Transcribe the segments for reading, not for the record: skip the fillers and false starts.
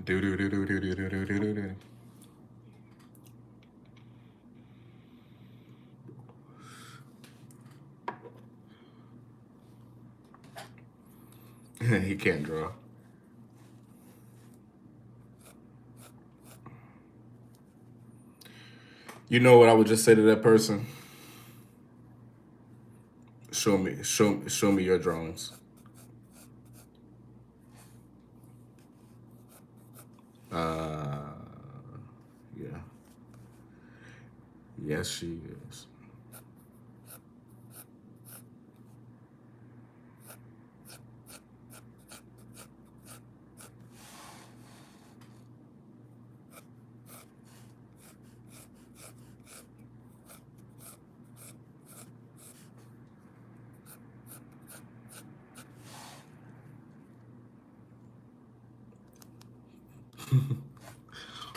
Do do do do do do do do do do. He can't draw. You know what I would just say to that person? Show me your drawings. Uh, yeah. Yes, she is.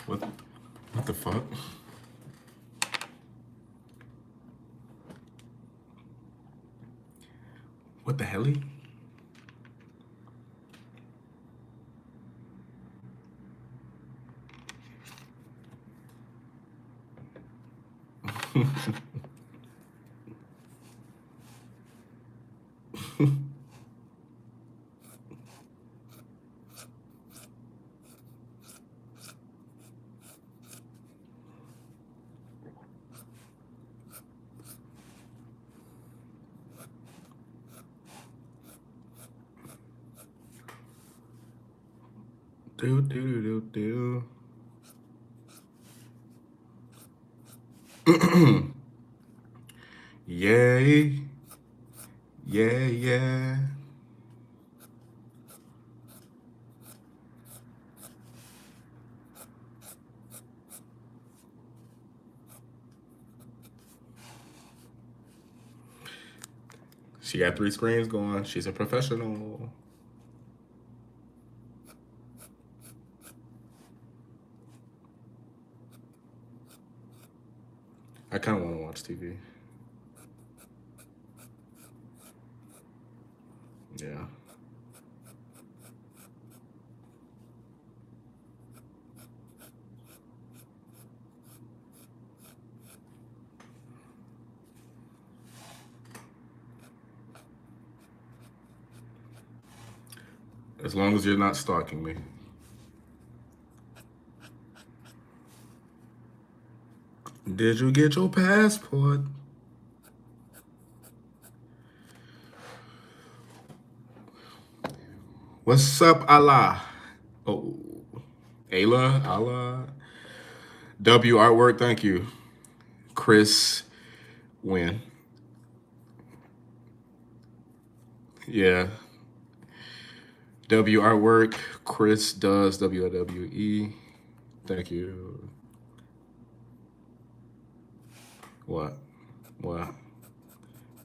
What? What the fuck? What the hell? Do do do do do. Yay. Yeah, yeah. She got 3 screens going. She's a professional. I kind of want to watch TV. Yeah. As long as you're not stalking me. Did you get your passport? What's up, Allah? Oh, Ayla, Allah. W artwork, thank you. Chris Win. Yeah. W artwork. Chris does WWE. Thank you. What? What?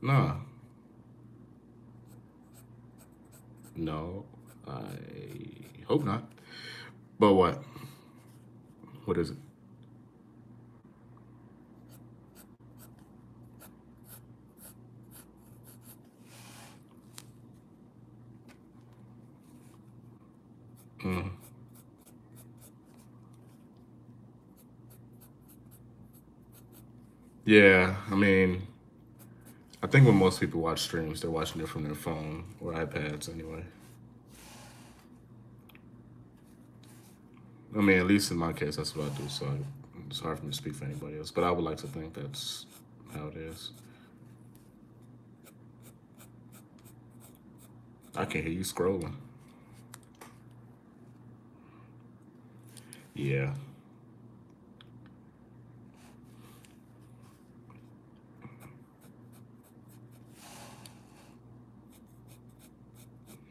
Nah. No. I hope not. But what? What is it? Mm. Yeah, I mean, I think when most people watch streams, they're watching it from their phone or iPads anyway. I mean, at least in my case, that's what I do. So it's hard for me to speak for anybody else. But I would like to think that's how it is. I can hear you scrolling. Yeah.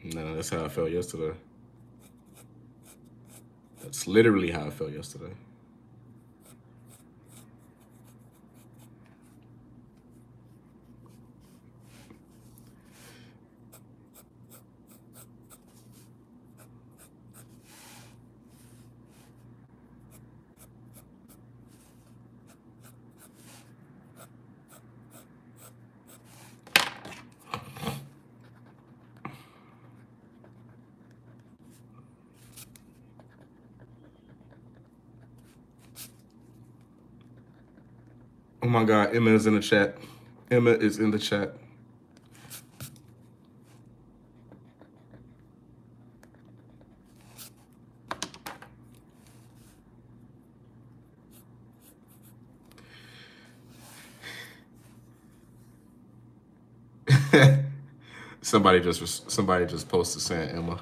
No, that's how I felt yesterday. That's literally how I felt yesterday. my God, Emma is in the chat. Emma is in the chat. Somebody just posted saying Emma.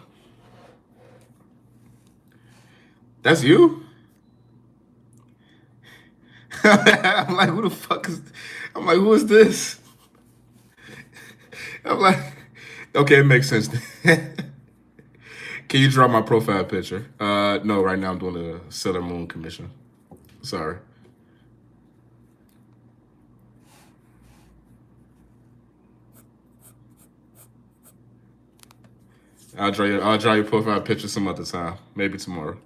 That's you? I'm like, who the fuck is? I'm like, who is this? I'm like, okay, it makes sense. Can you draw my profile picture? No, right now I'm doing the Sailor Moon commission. Sorry. I'll draw your profile picture some other time. Maybe tomorrow.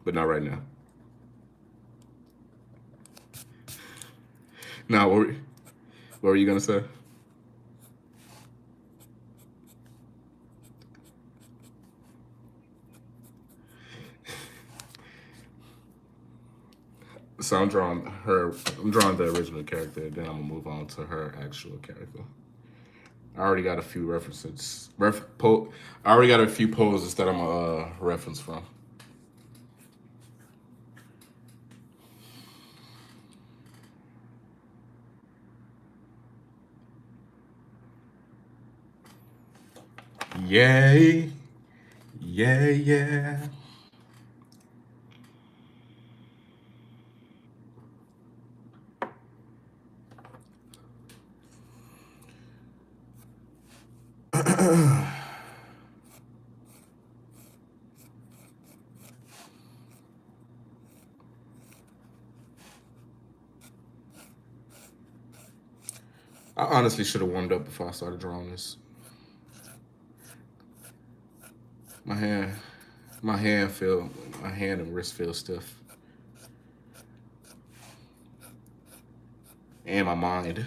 But not right now. Now, what were you gonna say? So I'm drawing the original character, then I'm gonna move on to her actual character. I already got a few references. I already got a few poses that I'm a reference from. Yay. Yeah, yeah. I honestly should have warmed up before I started drawing this. My hand and wrist feel stiff. And my mind.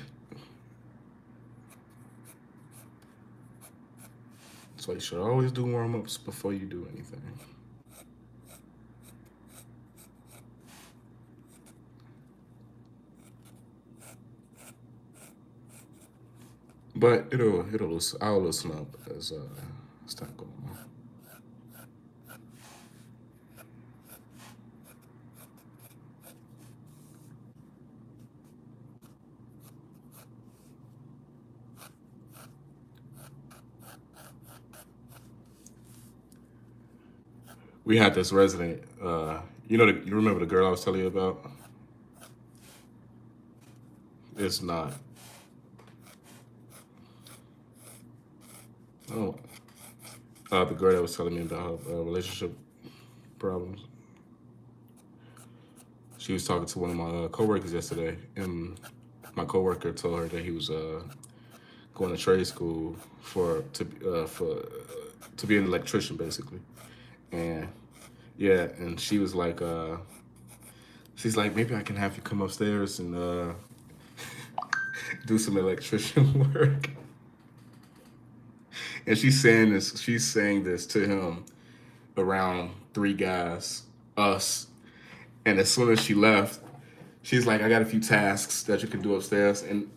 So you should always do warm-ups before you do anything. But I'll loosen up as time goes on. We had this resident. You remember the girl I was telling you about? It's not. Oh, the girl that was telling me about her relationship problems. She was talking to one of my coworkers yesterday, and my coworker told her that he was going to trade school to be an electrician, basically. And yeah, and she was like, she's like, maybe I can have you come upstairs and do some electrician work. And she's saying this to him around three guys, us. And as soon as she left, she's like, I got a few tasks that you can do upstairs. And,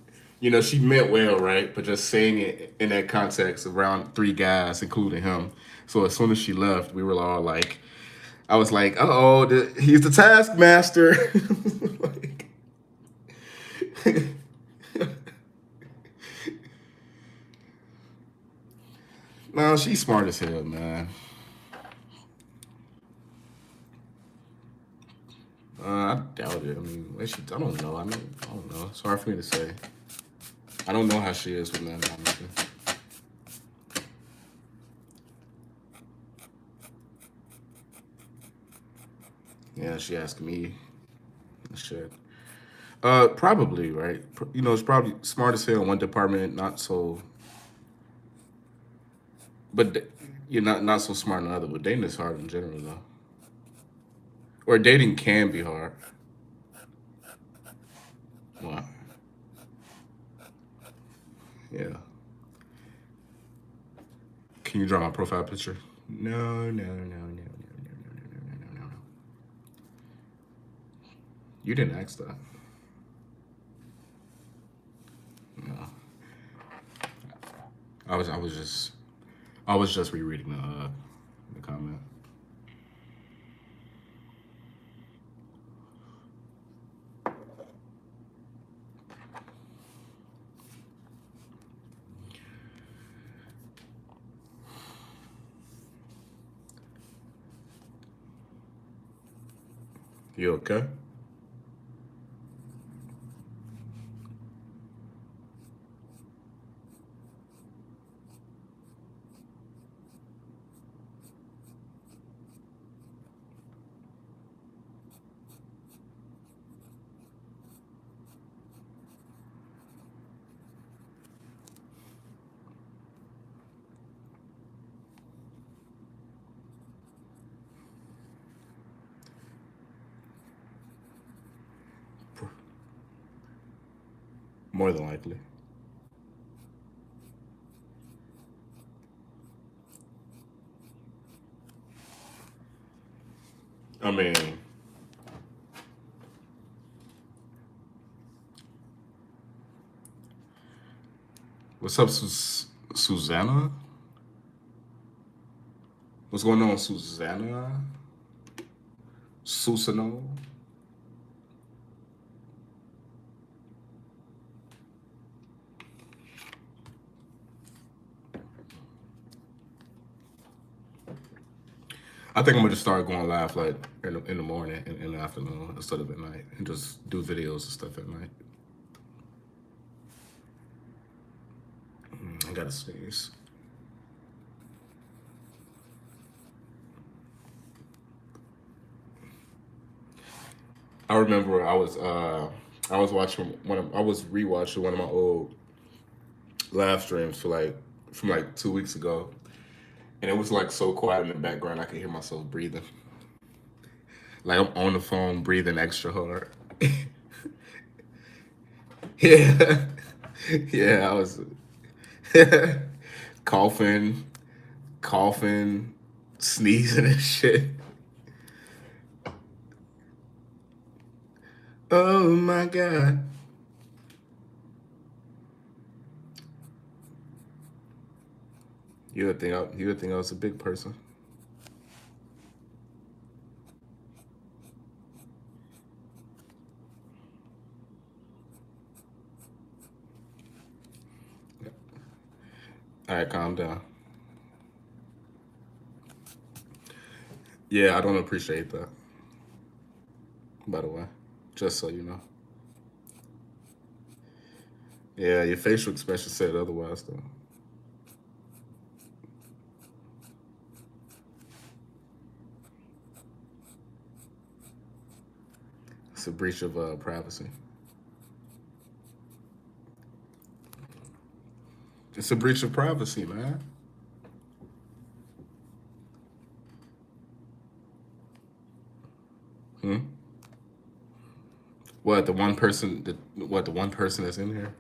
she meant well, right? But just saying it in that context around three guys, including him. So as soon as she left, we were all like, I was like, uh-oh, he's the taskmaster. Like, no, she's smart as hell, man. I doubt it. I mean, I don't know. I don't know. It's hard for me to say. I don't know how she is with men, honestly. Yeah, she asked me shit. Probably, right? It's probably smart as hell in one department, not so, but you're not so smart in another. But dating is hard in general, though. Or dating can be hard. Well, yeah. Can you draw my profile picture? No, no, no, no, no, no, no, no, no, no, no, no. You didn't ask that. I was just rereading the comment. You okay? More than likely. I mean, what's up, Susanna? What's going on, Susanna? Susano? I think I'm gonna just start going live like in the morning and in the afternoon instead of at night, and just do videos and stuff at night. I gotta sneeze. I remember I was watching I was rewatching one of my old live streams for like from like 2 weeks ago, and it was like so quiet in the background I could hear myself breathing. Like I'm on the phone breathing extra hard. Yeah, yeah, I was coughing, coughing, sneezing and shit. Oh my god. You would think I was a big person. All right, calm down. Yeah, I don't appreciate that. By the way, just so you know. Yeah, your facial expression said otherwise, though. It's a breach of privacy. It's a breach of privacy, man. Hmm? What the one person? What the one person that's in here?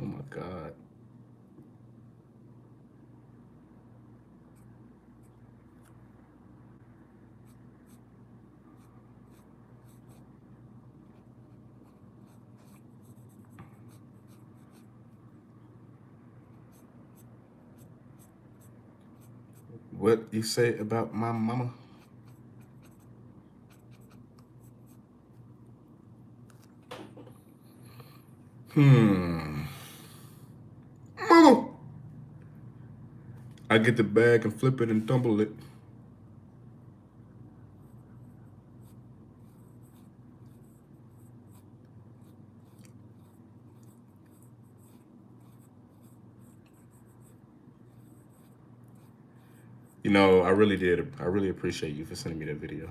Oh my god. What you say about my mama? Hmm. Mama. I get the bag and flip it and tumble it. You know, I really did. I really appreciate you for sending me that video.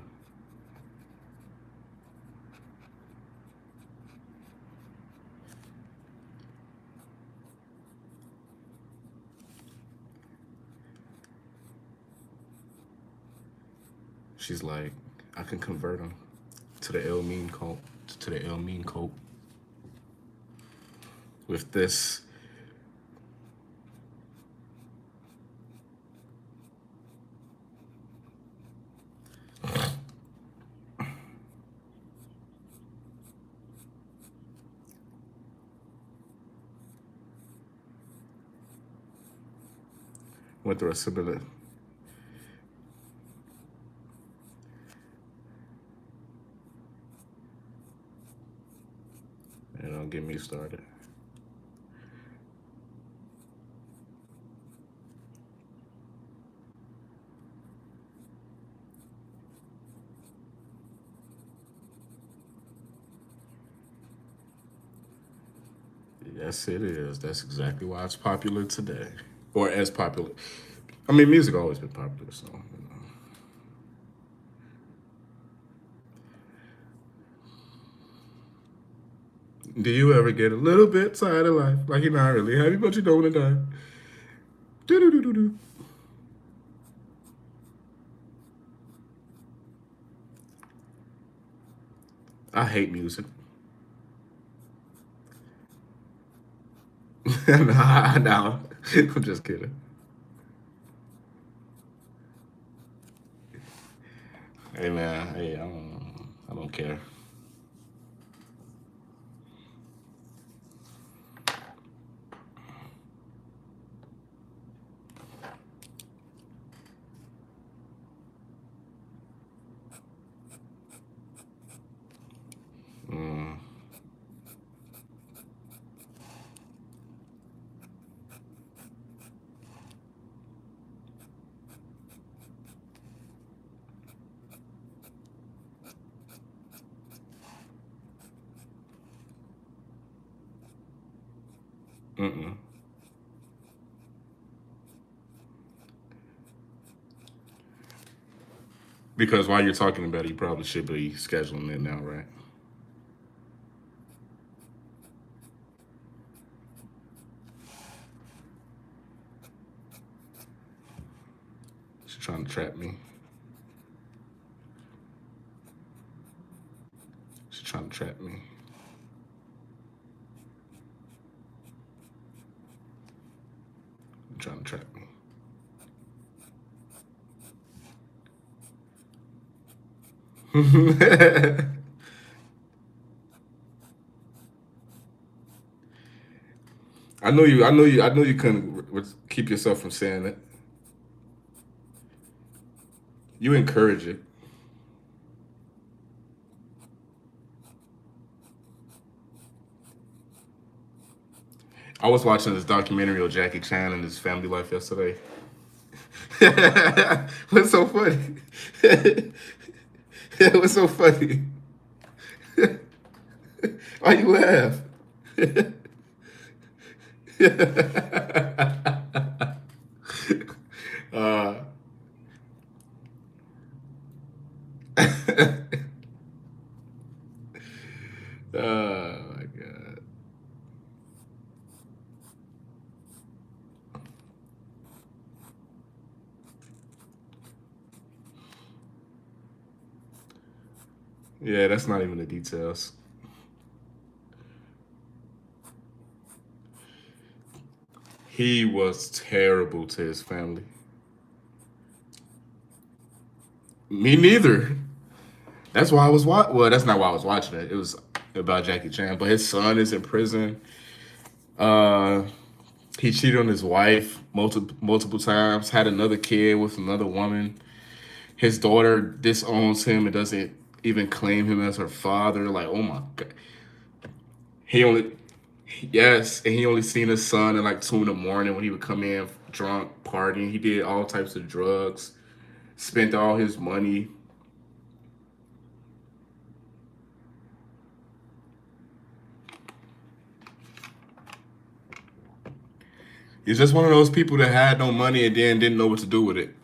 She's like, I can convert him to the El Mean cult. To the El Mean cult. with this. Went through a similar. And don't get me started. Yes, it is. That's exactly why it's popular today, or as popular. I mean, music always been popular, so you know. Do you ever get a little bit tired of life? Like you're not really happy, but you don't want to die. Do do do do do. I hate music. Nah, nah. I'm just kidding. Hey man, hey, I don't care. Mm, mm-mm. Because while you're talking about it, you probably should be scheduling it now, right? She's trying to trap me. She's trying to trap me. Trying to trap me. I know you. I know you. I know you couldn't keep yourself from saying it. You encourage it. I was watching this documentary of Jackie Chan and his family life yesterday. What's so funny? What's so funny? Why you laugh? uh, oh my god. Yeah, that's not even the details. He was terrible to his family. Me neither. That's why I was watching. Well, that's not why I was watching it. It was about Jackie Chan, but his son is in prison. Uh, he cheated on his wife multiple times. Had another kid with another woman. His daughter disowns him and doesn't even claim him as her father. Like, oh my god. He only Yes, and he only seen his son at like 2 in the morning when he would come in drunk, partying. He did all types of drugs, spent all his money. He's just one of those people that had no money and then didn't know what to do with it.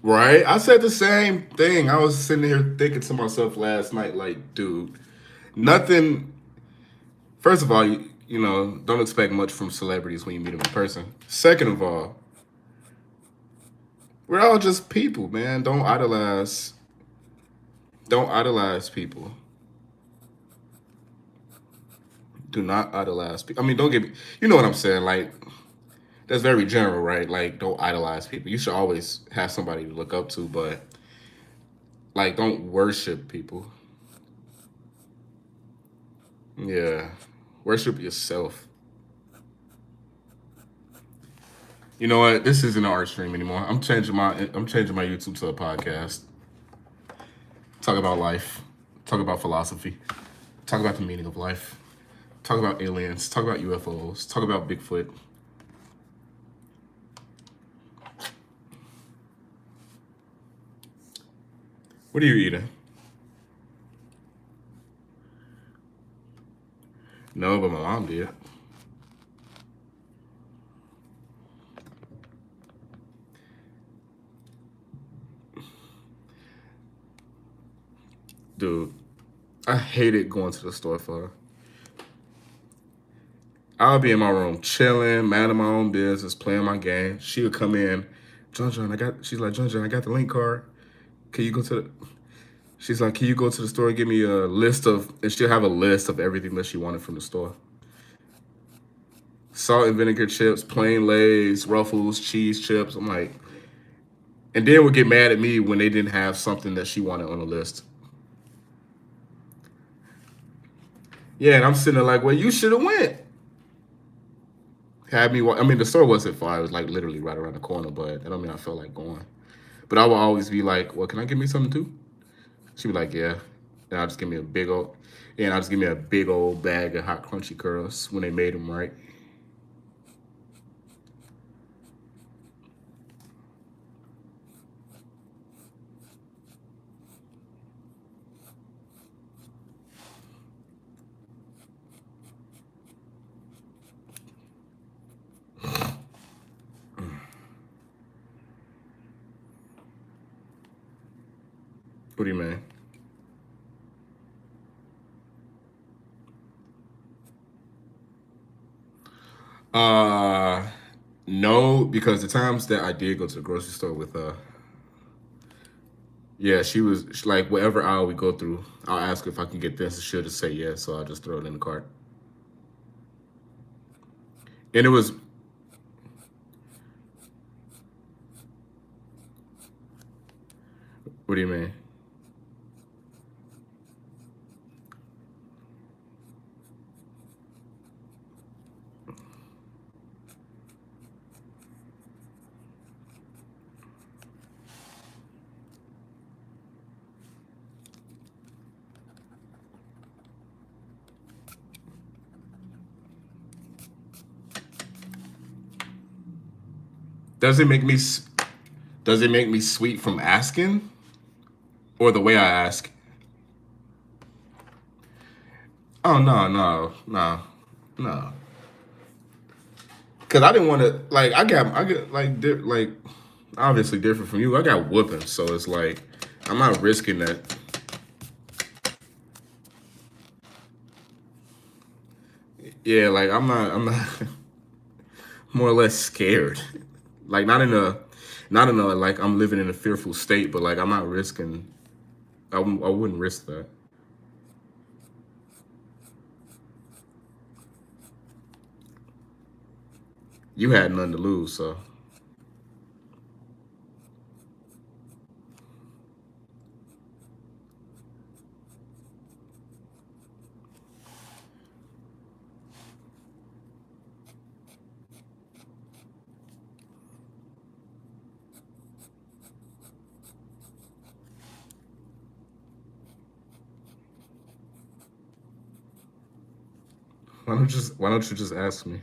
Right? I said the same thing. I was sitting here thinking to myself last night, like, dude, nothing. First of all, don't expect much from celebrities when you meet them in person. Second of all, we're all just people, man. Don't idolize people. Do not idolize people. I mean, don't get me. You know what I'm saying? Like that's very general, right? Like don't idolize people. You should always have somebody to look up to, but like don't worship people. Yeah, worship yourself. You know what? This isn't an art stream anymore. I'm changing my YouTube to a podcast. Talk about life. Talk about philosophy. Talk about the meaning of life. Talk about aliens. Talk about UFOs. Talk about Bigfoot. What are you eating? No, but my mom did. Dude, I hated going to the store for her. I'll be in my room chilling, minding my own business, playing my game. She would come in, John, she's like, John, I got the link card. Can you go to the, she's like, can you go to the store and give me a list of, and she'll have a list of everything that she wanted from the store. Salt and vinegar chips, plain Lay's, Ruffles, cheese chips. I'm like, and then would get mad at me when they didn't have something that she wanted on the list. Yeah, and I'm sitting there like, well, you should have went. Had me. I mean, the store wasn't far. It was like literally right around the corner, but that don't mean I felt like going. But I would always be like, well, can I give me something too? She'd be like, yeah. And I'll just give me a big old, yeah, and I'll just give me a big old bag of hot crunchy curls when they made them right. What do you mean? Uh, no, because the times that I did go to the grocery store with yeah, like whatever aisle we go through, I'll ask her if I can get this, and she'll just say yes, so I'll just throw it in the cart. And it was, what do you mean? Does it make me does it make me sweet from asking or the way I ask? Oh no. Because I didn't want to like I get like obviously different from you. I got whooping, so it's like I'm not risking that. Yeah, like I'm not more or less scared. Like not in a like I'm living in a fearful state, but like I'm not risking. I wouldn't risk that. You had nothing to lose, so why don't you just ask me?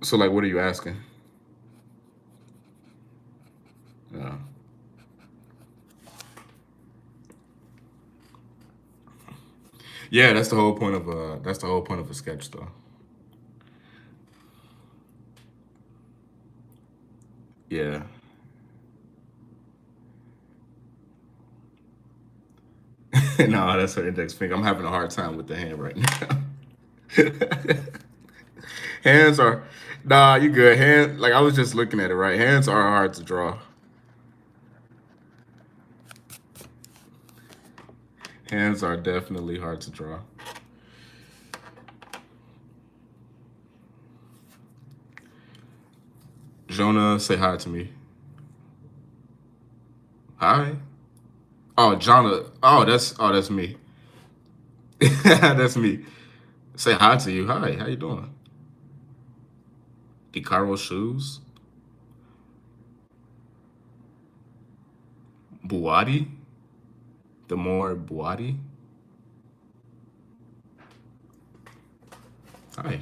So like, what are you asking? Uh, yeah, that's the whole point of a sketch, though. Yeah. No, that's her index finger. I'm having a hard time with the hand right now. Hands are, nah, you good. Hand, like I was just looking at it, right? Hands are hard to draw. Hands are definitely hard to draw. Jonah, say hi to me. Hi. Oh, Jonah. Oh, that's me. That's me. Say hi to you. Hi, how you doing? DiCaro shoes. Buati. The more Buati. Hi.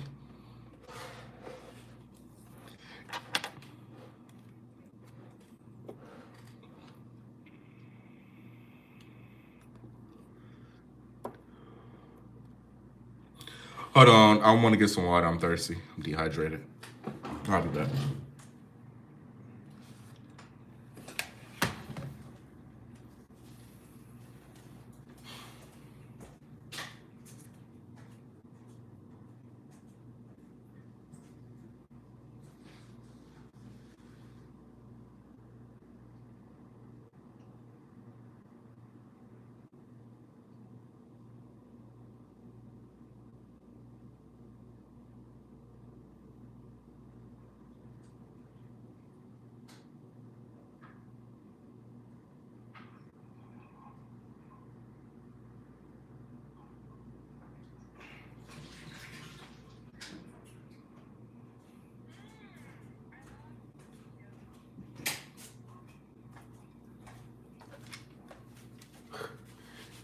Hold on. I want to get some water. I'm thirsty. I'm dehydrated. I'll be back.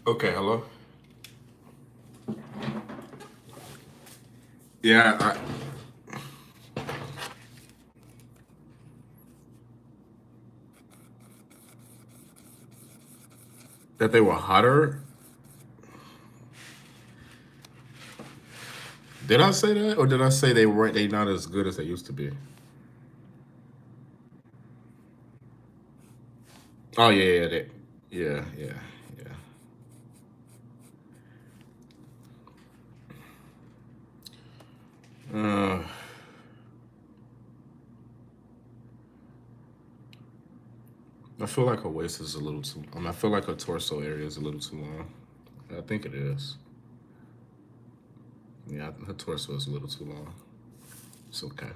Okay, hello. Yeah, that they were hotter. Did I say that, or did I say they weren't? They not as good as they used to be? Oh yeah, yeah, yeah, yeah, yeah. Uh, I feel like her waist is a little too. I feel like her torso area is a little too long. I think it is. Yeah, her torso is a little too long. It's okay.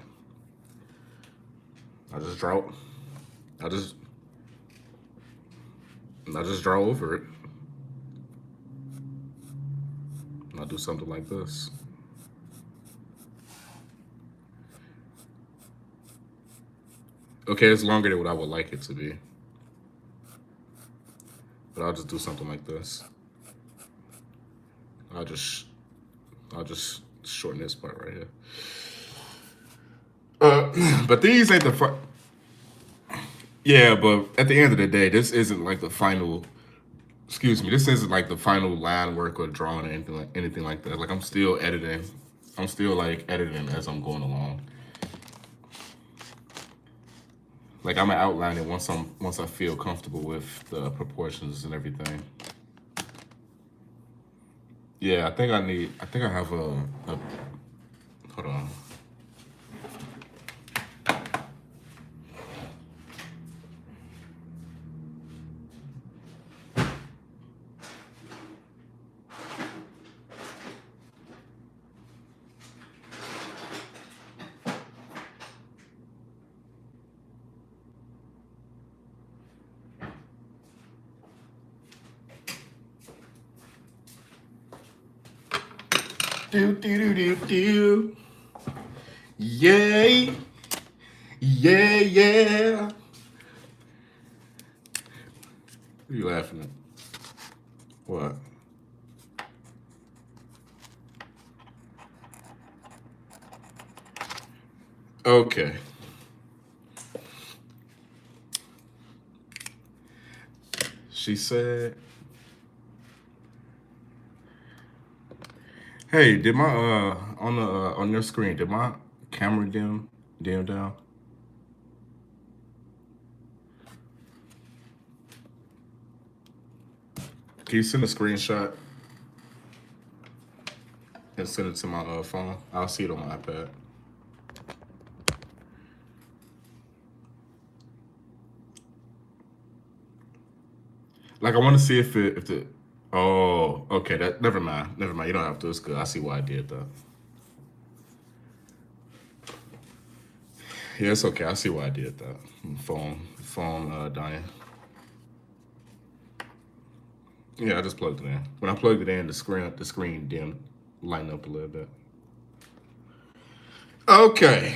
I just draw. I just. I just draw over it. I'll do something like this. Okay, it's longer than what I would like it to be, but I'll just do something like this. I'll just. I'll just shorten this part right here. But these ain't the yeah, but at the end of the day, this isn't like the final. Excuse me. This isn't like the final line work or drawing or anything like that. Like I'm still editing. I'm still like editing as I'm going along. Like I'm gonna outline it once I feel comfortable with the proportions and everything. Yeah, I think I have a hold on. Do do do do do. Yay! Yeah, yeah. What are you laughing at? What? Okay. She said, "Hey, did my on your screen, did my camera dim down? Can you send a screenshot and send it to my phone? I'll see it on my iPad. Like I want to see if the oh, okay, that never mind. Never mind. You don't have to. It's good. I see why I did that. Yeah, it's okay. I see why I did that. Phone dying. Yeah, I just plugged it in. When I plugged it in, the screen dimmed, lighten up a little bit. Okay.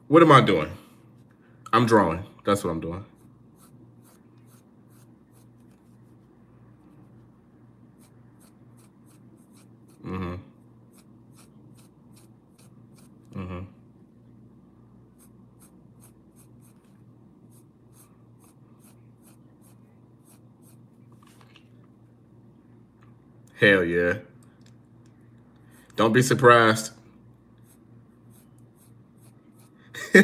What am I doing? I'm drawing. That's what I'm doing. Mm-hmm. Mm-hmm. Hell yeah. Don't be surprised. All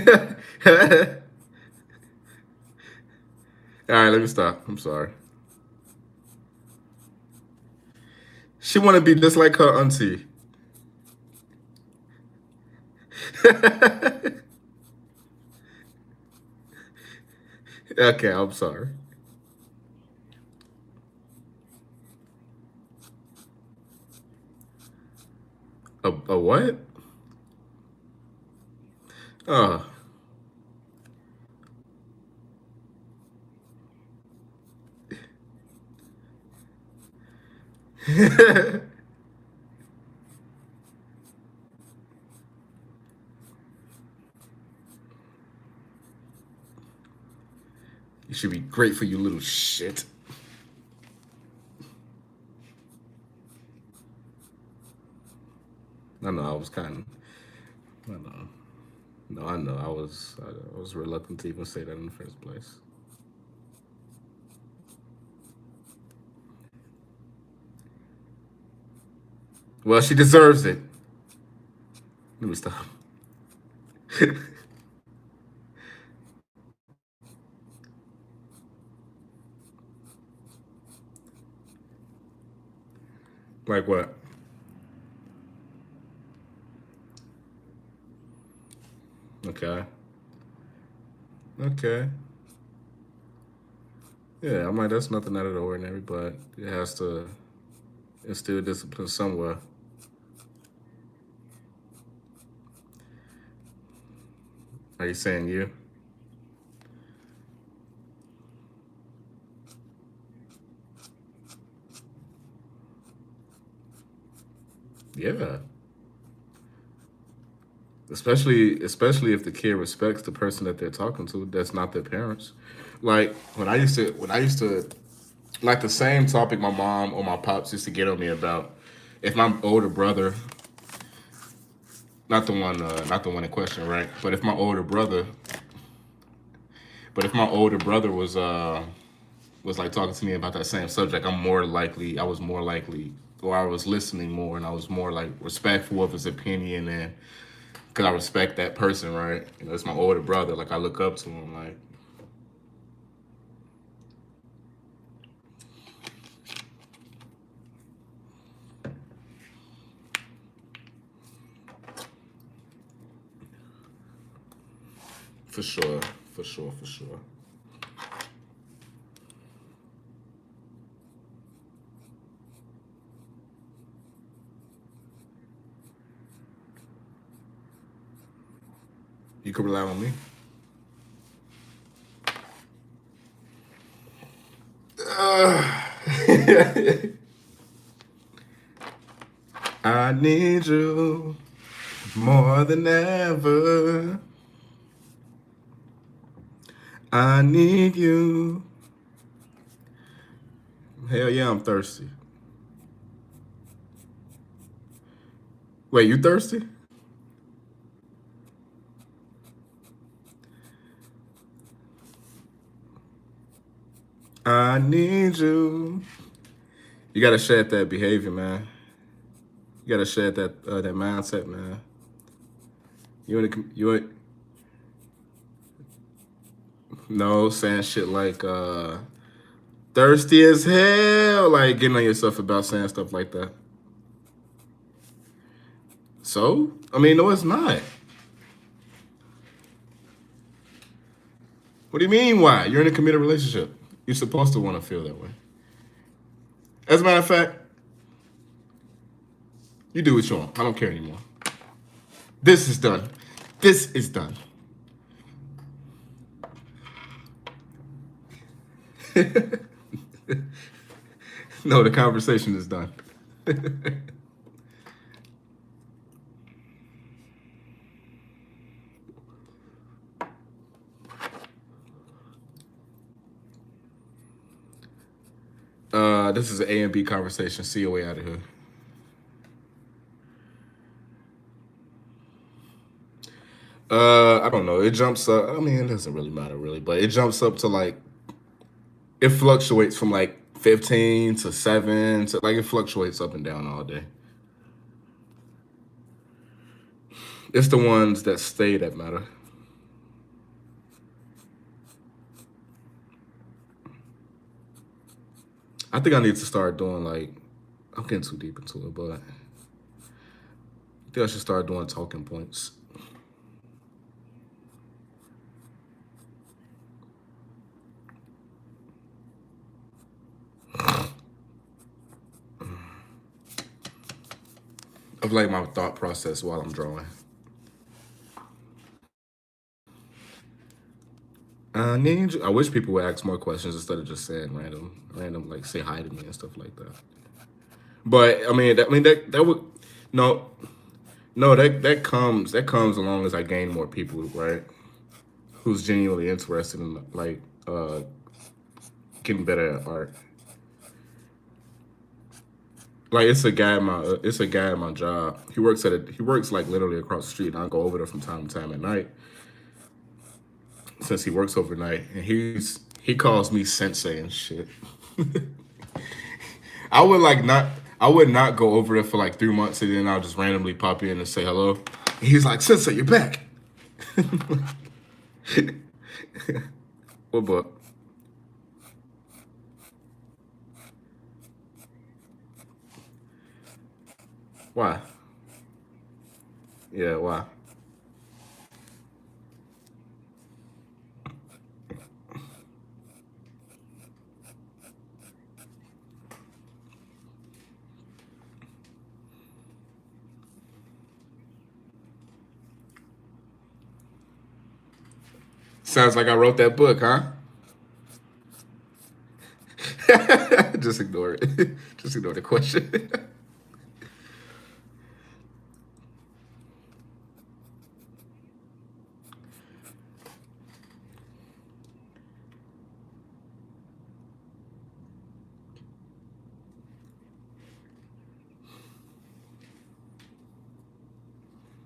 right, let me stop. I'm sorry. She want to be just like her auntie. Okay, I'm sorry. A what? Oh. You should be grateful, you little shit. I know I was kind of. I know. No, I know. I was reluctant to even say that in the first place. Well, she deserves it. Let me stop. Like what? Okay. Okay. Yeah, I'm like, that's nothing out of the ordinary, but it has to instill discipline somewhere. Are you saying you? Yeah. Especially if the kid respects the person that they're talking to, that's not their parents. Like when I used to like the same topic my mom or my pops used to get on me about. If my older brother, not the one in question, right? But if my older brother was like talking to me about that same subject, I was more likely, or I was listening more, and I was more like respectful of his opinion, and because I respect that person, right? It's my older brother. Like I look up to him, like for sure, for sure, for sure. You can rely on me. I need you more than ever. I need you. Hell yeah, I'm thirsty. Wait, you thirsty? I need you. You gotta shed that behavior, man. You gotta shed that mindset, man. You ain't no saying shit like Thirsty as hell, like getting on yourself about saying stuff like that. So, I mean, no, it's not. What do you mean, why? You're in a committed relationship. You're supposed to want to feel that way. As a matter of fact, you do what you want. I don't care anymore. This is done. This is done. No, the conversation is done. This is an A and B conversation. See your way out of here. I don't know. It jumps up. I mean, it doesn't really matter, really, but it jumps up to like it fluctuates from like 15 to 7 to like it fluctuates up and down all day. It's the ones that stay that matter. I think I need to start doing like I'm getting too deep into it, but I think I should start doing talking points. Of like my thought process while I'm drawing. I wish people would ask more questions instead of just saying random like say hi to me and stuff like that. But that would no, no that comes along as I gain more people, right? Who's genuinely interested in like getting better at art. Like it's a guy at my job. He works like literally across the street. And I go over there from time to time at night since he works overnight, and he calls me sensei and shit. I would like not. I would not go over there for like 3 months, and then I'll just randomly pop in and say hello. And he's like, "Sensei, you're back." What book? Why? Yeah, why? Sounds like I wrote that book, huh? Just ignore it. Just ignore the question.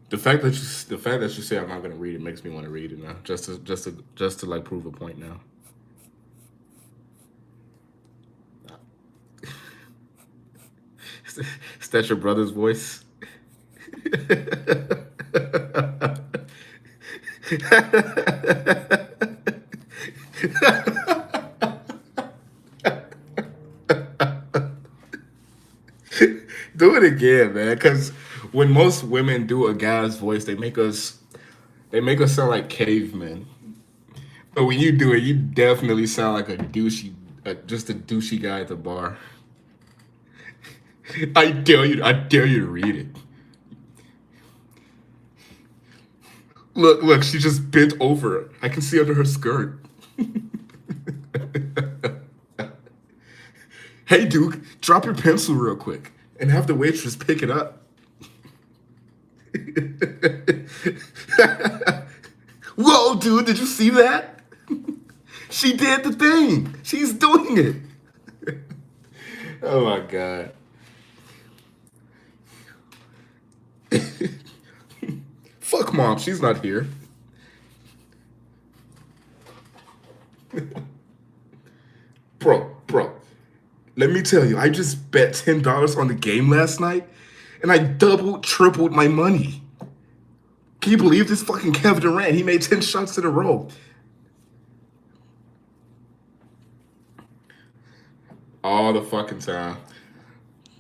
The fact that you say I'm not gonna read it makes me want to read it now, just to like prove a point now. Is that your brother's voice? Do it again, man. Because when most women do a guy's voice, they make us sound like cavemen. But when you do it, you definitely sound like just a douchey guy at the bar. I dare you to read it. Look, she just bent over. I can see under her skirt. Hey, Duke, drop your pencil real quick and have the waitress pick it up. Whoa, dude, did you see that? She did the thing. She's doing it. Oh my god. Fuck mom, she's not here. Bro, let me tell you, I just bet $10 on the game last night and I doubled, tripled my money. Can you believe this fucking Kevin Durant? He made 10 shots in a row. all the fucking time.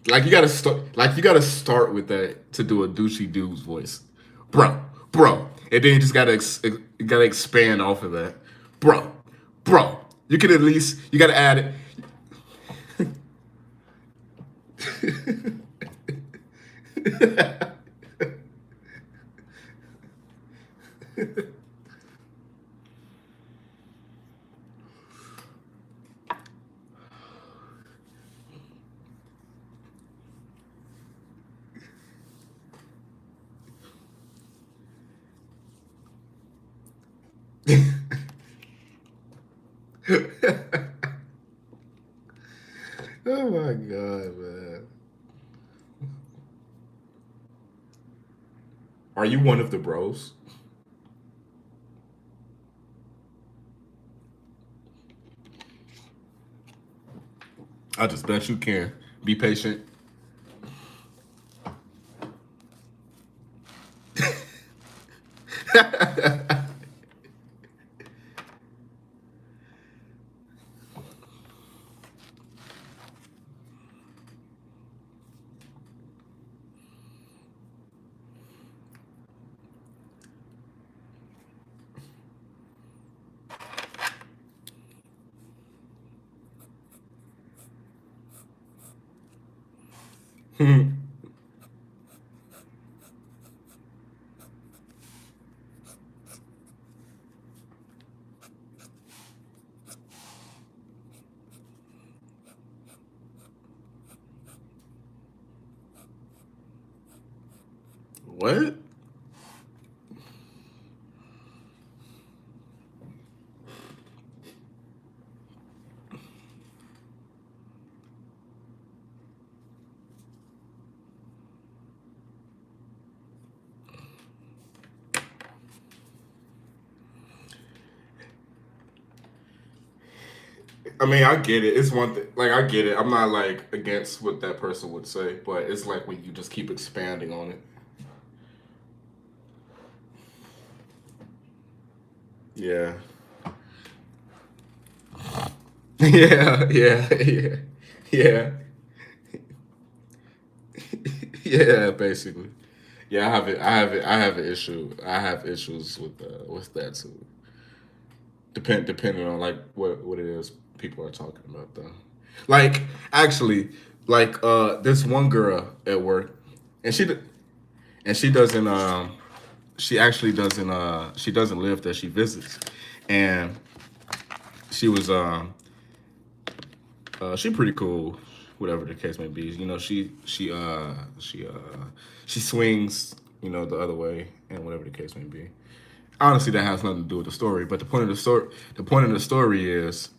Like you gotta start. Like you gotta start with that to do a douchey dude's voice, bro, bro, and then you just you gotta expand off of that, bro, bro. You can at least you gotta add it. Oh my god, man. Are you one of the bros? I just bet you can. Be patient. What? I mean, I get it. It's one thing. Like, I get it. I'm not like against what that person would say, but it's like when you just keep expanding on it. Yeah. Yeah. Yeah. Yeah. Yeah. Yeah. Basically. Yeah. I have it. I have it. I have an issue. I have issues with that too. Depending on like what it is people are talking about though. Like actually, like this one girl at work, and she doesn't she actually doesn't she doesn't live there, she visits, and she was she pretty cool, whatever the case may be. You know, she swings, you know, the other way, and whatever the case may be. Honestly, that has nothing to do with the story. But the point of the story is,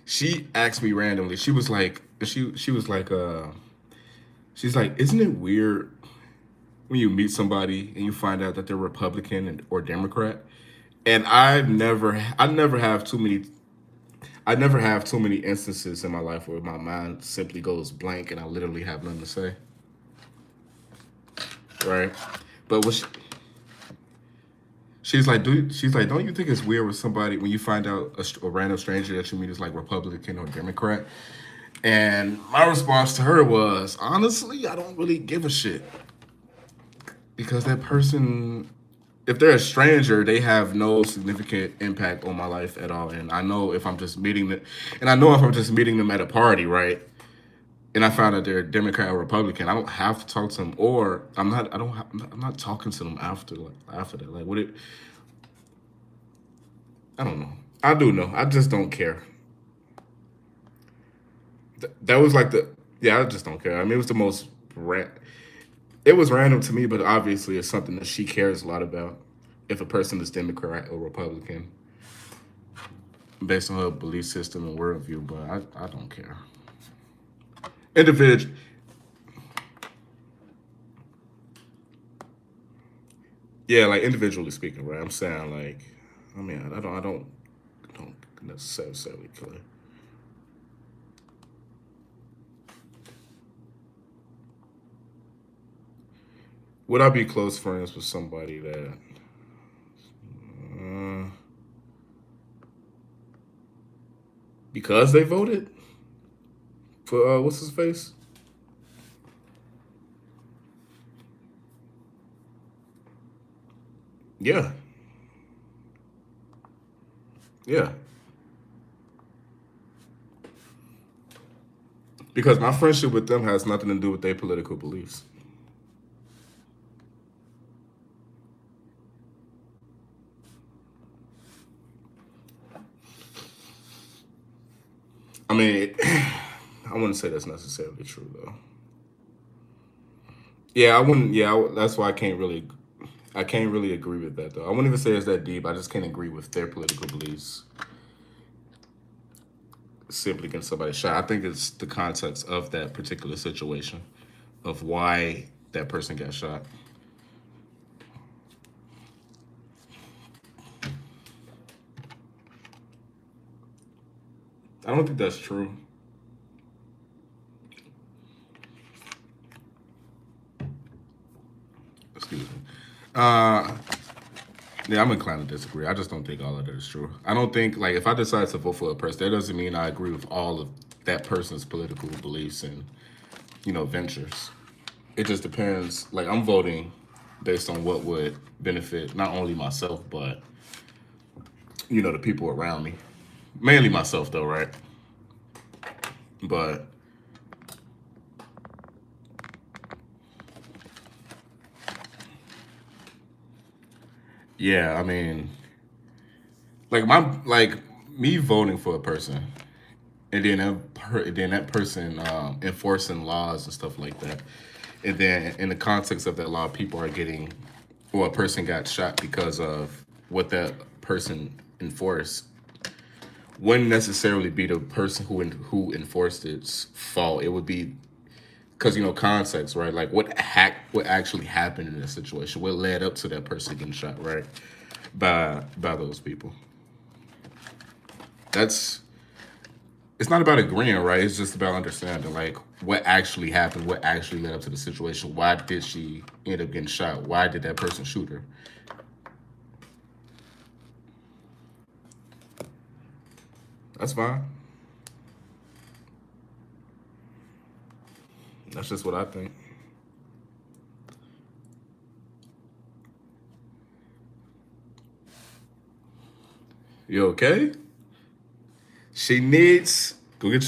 she asked me randomly. She was like, she's like, isn't it weird when you meet somebody and you find out that they're Republican or Democrat? And I never have too many instances in my life where my mind simply goes blank and I literally have nothing to say. Right? But she's like, don't you think it's weird with somebody when you find out a random stranger that you meet is like Republican or Democrat? And my response to her was, honestly, I don't really give a shit because that person, if they're a stranger, they have no significant impact on my life at all. And I know if I'm just meeting them, and I know if I'm just meeting them at a party, right? And I found out they're a Democrat or Republican, I don't have to talk to them, or I'm not. I don't. I'm not talking to them after after that. Like, what it? I don't know. I do know. I just don't care. That was like the. Yeah, I just don't care. I mean, it was the most. It was random to me, but obviously it's something that she cares a lot about. If a person is Democrat or Republican, based on her belief system and worldview, but I don't care. Individual, yeah, like individually speaking, right? I'm saying like, I mean, I don't necessarily care. Would I be close friends with somebody that, uh, because they voted? for what's his face? Yeah, yeah. Because my friendship with them has nothing to do with their political beliefs. I mean, I wouldn't say that's necessarily true though. Yeah, I wouldn't. Yeah, that's why I can't really agree with that though. I wouldn't even say it's that deep. I just can't agree with their political beliefs simply against somebody shot. I think it's the context of that particular situation, of why that person got shot. I don't think that's true. Excuse me. Uh, yeah, I'm inclined to disagree. I just don't think all of that is true. I don't think like if I decide to vote for a person, that doesn't mean I agree with all of that person's political beliefs and ventures. It just depends. Like I'm voting based on what would benefit not only myself but the people around me. Mainly myself though, right? But yeah, I mean, like me voting for a person, and then that person enforcing laws and stuff like that, and then in the context of that law, people are getting, or a person got shot because of what that person enforced, wouldn't necessarily be the person who enforced its fault. It would be because context, right? Like what actually happened in this situation, what led up to that person getting shot, right? By those people. That's it's not about agreeing, right? It's just about understanding like what actually happened, what actually led up to the situation. Why did she end up getting shot? Why did that person shoot her? That's fine. That's just what I think. You okay? She needs go get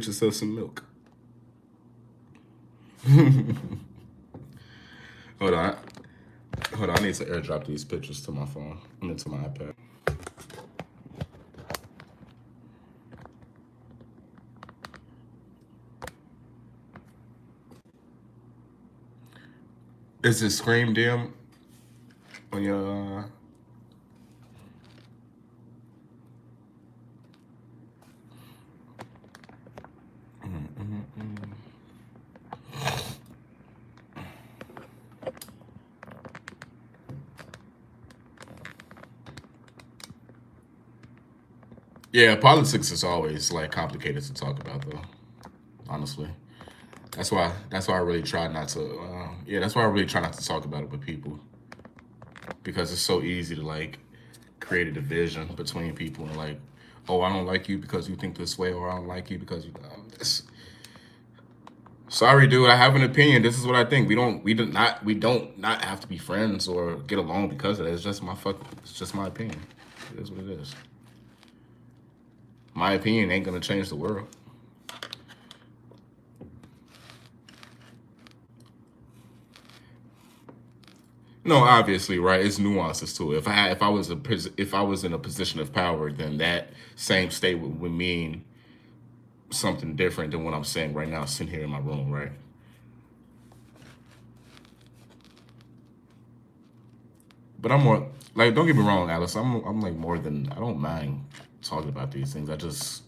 yourself some milk. Hold on. Hold on. I need to airdrop these pictures to my phone. I mean to my iPad. Is it Scream DM on your Yeah, politics is always like complicated to talk about though, honestly. That's why I really try not to yeah, that's why I really try not to talk about it with people because it's so easy to like create a division between people and like, oh, I don't like you because you think this way, or I don't like you because you. Sorry, dude. I have an opinion. This is what I think. We don't not have to be friends or get along because of that. It's just my fuck. It's just my opinion. It is what it is. My opinion ain't gonna change the world. No, obviously, right? It's nuances to it. If I was in a position of power, then that same statement would mean something different than what I'm saying right now, sitting here in my room, right? But I'm more like, don't get me wrong, Alice. I'm like more than I don't mind talking about these things. I just,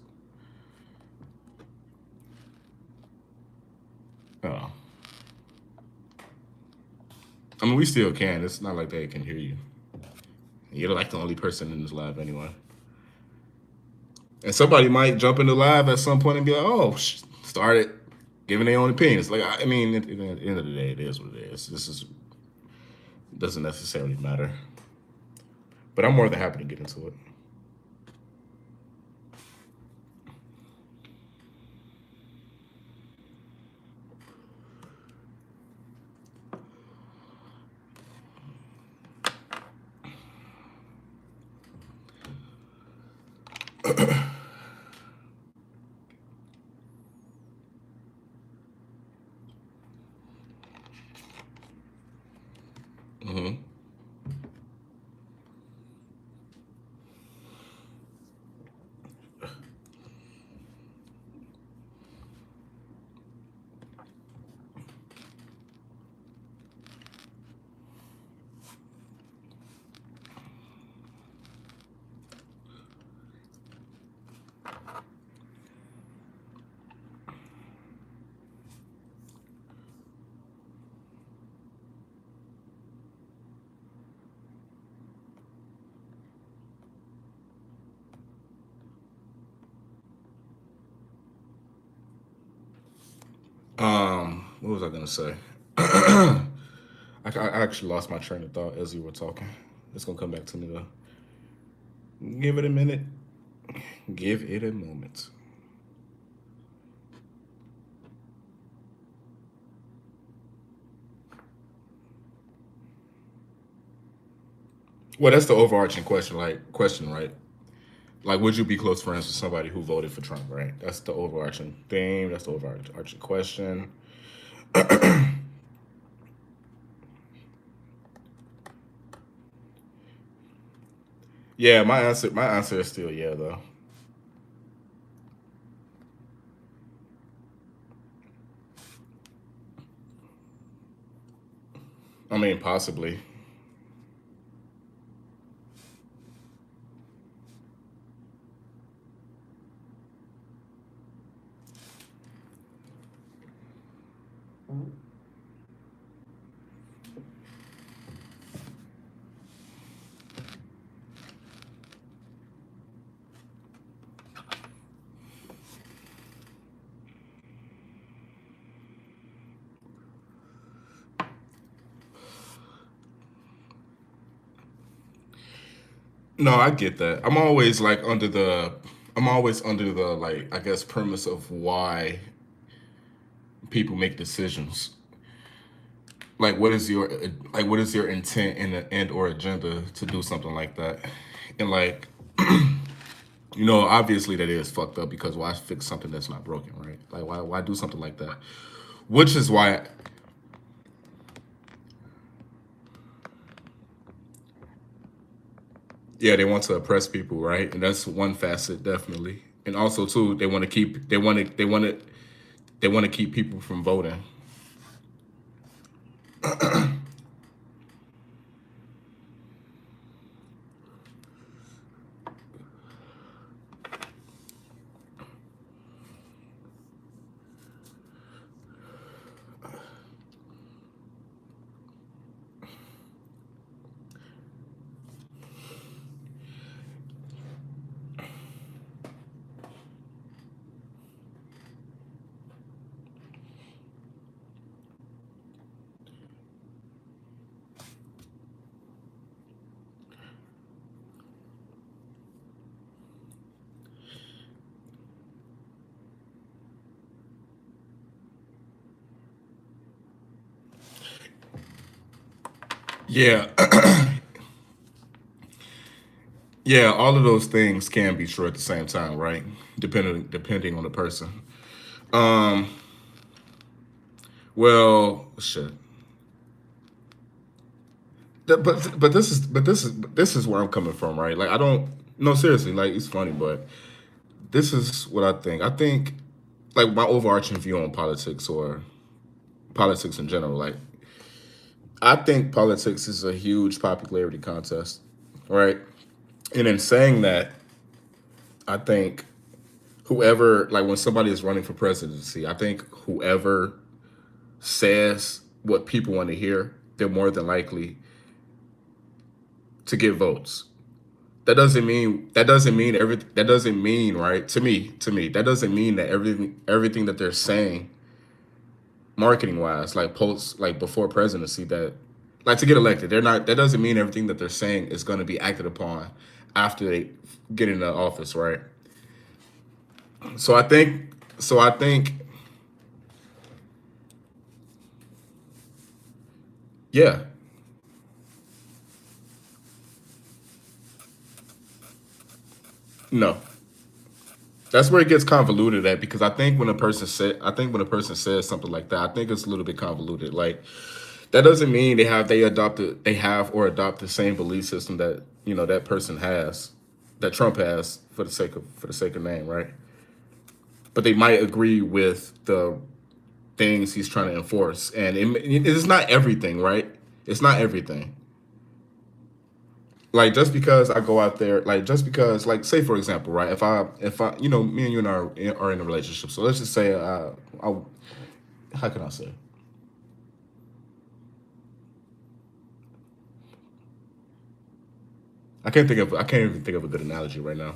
uh, I mean, we still can. It's not like they can hear you. You're like the only person in this live anyway. And somebody might jump into live at some point and be like, "Oh, started giving their own opinions." Like, I mean, at the end of the day, it is what it is. This is doesn't necessarily matter. But I'm more than happy to get into it. What was I gonna say? I actually lost my train of thought as you were talking. It's gonna come back to me though. Give it a minute. Give it a moment. Well, that's the overarching question, right? Like, would you be close friends with somebody who voted for Trump, right? That's the overarching theme. That's the overarching question. Yeah, my answer is still yeah, though. I mean, possibly. No, I get that. I'm always under the like I guess premise of why people make decisions. Like what is your intent and or agenda to do something like that? And like obviously that is fucked up because why fix something that's not broken, right? Like why do something like that? Which is why yeah, they want to oppress people, right? And that's one facet definitely. And also too, they want to keep people from voting. Yeah. Yeah, all of those things can be true at the same time, right? Depending on the person. Um, well, shit. But this is where I'm coming from, right? Like I don't no seriously, like it's funny, but this is what I think. I think like my overarching view on politics or politics in general, like I think politics is a huge popularity contest, right? And in saying that, I think whoever like when somebody is running for presidency, I think whoever says what people want to hear, they're more than likely to get votes. That doesn't mean right to me that doesn't mean that everything that they're saying marketing wise like posts like before presidency that like to get elected they're not that doesn't mean everything that they're saying is going to be acted upon after they get into office, right? So I think yeah. No, that's where it gets convoluted at because I think when a person says something like that, I think it's a little bit convoluted. Like that doesn't mean they have or adopt the same belief system that that person has, that Trump has for the sake of name, right? But they might agree with the things he's trying to enforce, and it's not everything, right? It's not everything. Like just because like say for example, right? If I me and you and I are in a relationship, so let's just say how can I say? I can't even think of a good analogy right now.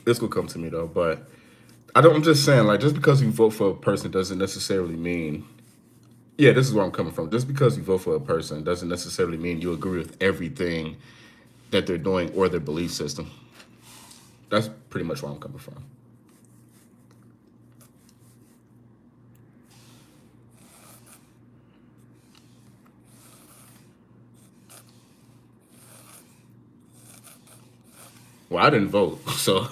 This will come to me though, but I'm just saying, like, just because you vote for a person doesn't necessarily mean. Yeah, this is where I'm coming from. Just because you vote for a person doesn't necessarily mean you agree with everything that they're doing or their belief system. That's pretty much where I'm coming from. Well, I didn't vote, so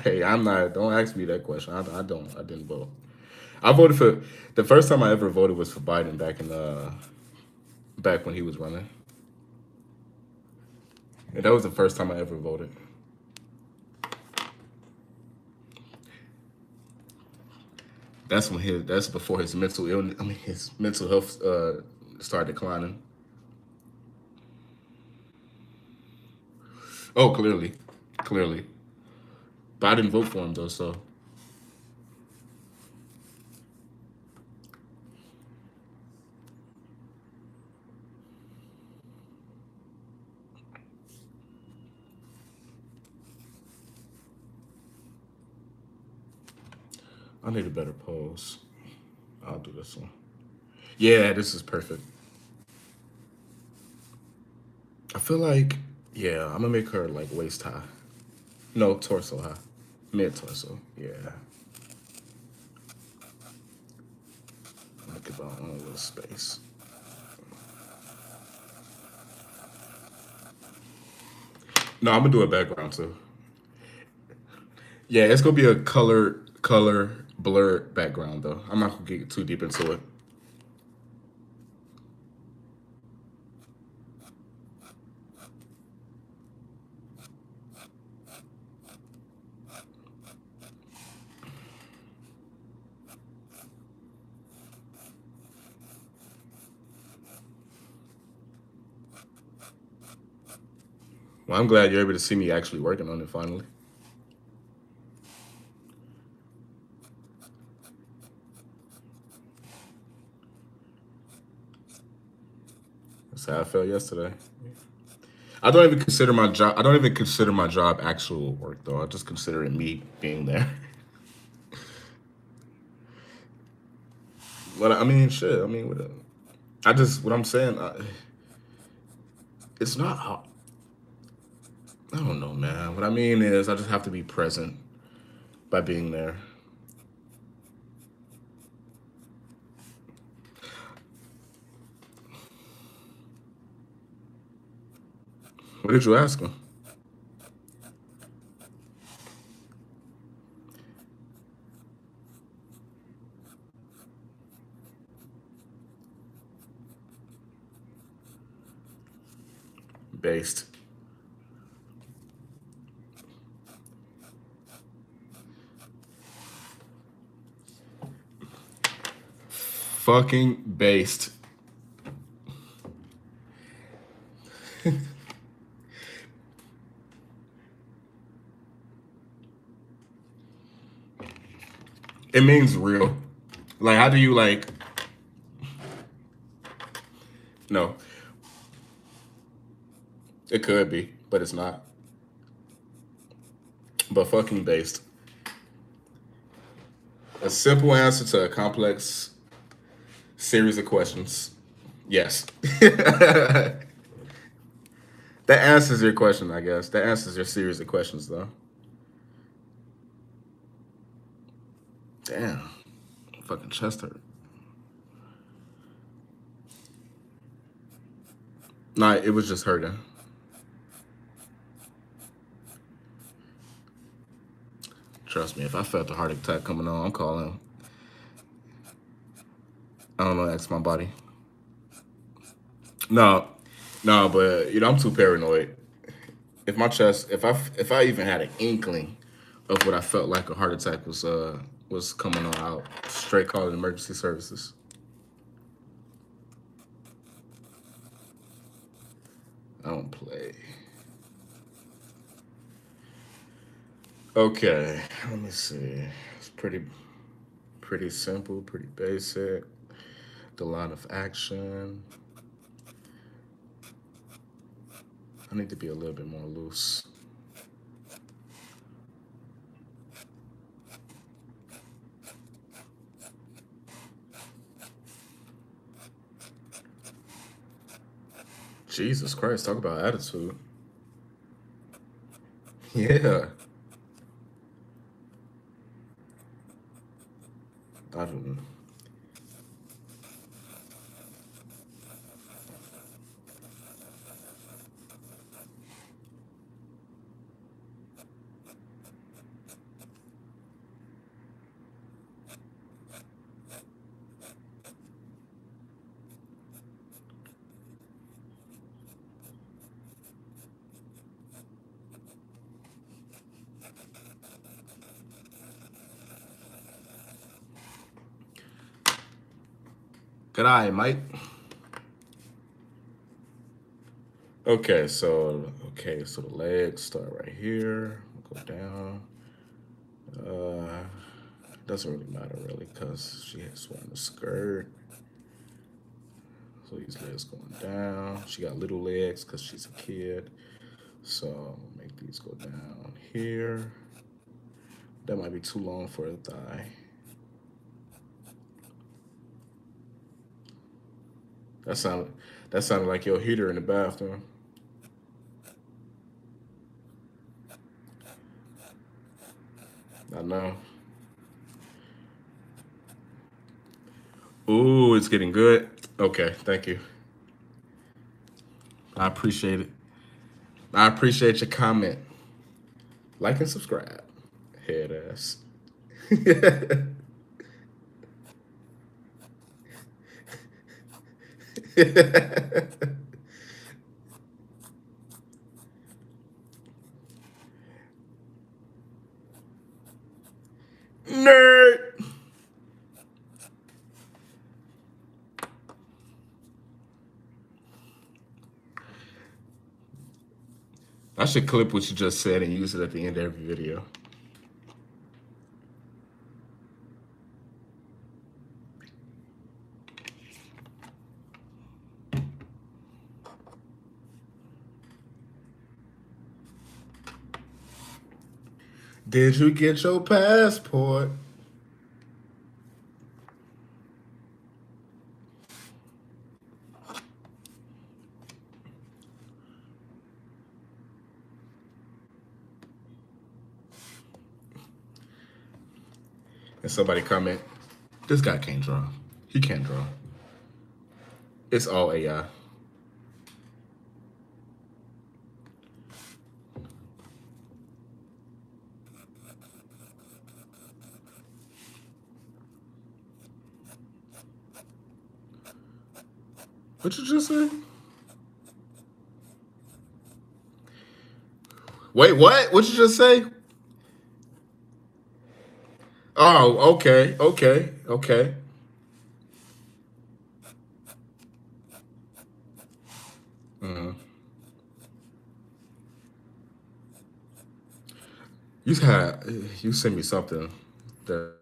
hey, I'm not. Don't ask me that question. I don't. I didn't vote. I voted for the first time I ever voted was for Biden back when he was running. And that was the first time I ever voted. That's before his mental illness. I mean, his mental health started declining. Oh, clearly. But I didn't vote for him though, so I need a better pose. I'll do this one. Yeah, this is perfect. I feel like, yeah, I'm gonna make her like waist high. No, torso high. Mid torso. Yeah. I'll give our own little space. No, I'm gonna do a background too. Yeah, it's gonna be a color blurred background though. I'm not gonna get too deep into it. Well, I'm glad you're able to see me actually working on it finally. That's how I felt yesterday. I don't even consider my job. I don't even consider my job actual work though. I just consider it me being there. But I mean, shit. I mean, I just what I'm saying. It's not. I don't know, man. What I mean is, I just have to be present by being there. What did you ask him? Based. Fucking based. It means real. Like, how do you like? No, it could be, but it's not. But fucking based. A simple answer to a complex series of questions. Yes. That answers your question, I guess. That answers your series of questions, though. Damn. Fucking chest hurt. Nah, it was just hurting. Trust me, if I felt a heart attack coming on, I'm calling. I don't know, ask my body. No, no, but I'm too paranoid. If my chest, if I even had an inkling of what I felt like a heart attack was coming on, out straight calling emergency services. I don't play. Okay, let me see. It's pretty simple, pretty basic. The line of action. I need to be a little bit more loose. Jesus Christ, talk about attitude. Yeah. I don't know. Good eye, Mike. Okay, so the legs start right here, go down. Uh, doesn't really matter really because she has wearing a skirt. So these legs going down. She got little legs because she's a kid. So make these go down here. That might be too long for a thigh. That sounded that sounded like your heater in the bathroom. I know. Ooh, it's getting good. Okay, thank you. I appreciate it. I appreciate your comment. Like and subscribe. Head ass. Nerd. I should clip what you just said and use it at the end of every video. Did you get your passport? And somebody comment, this guy can't draw. He can't draw. It's all AI. What you just say? Wait, what? What you just say? Oh, okay. Mhm. You had you sent me something that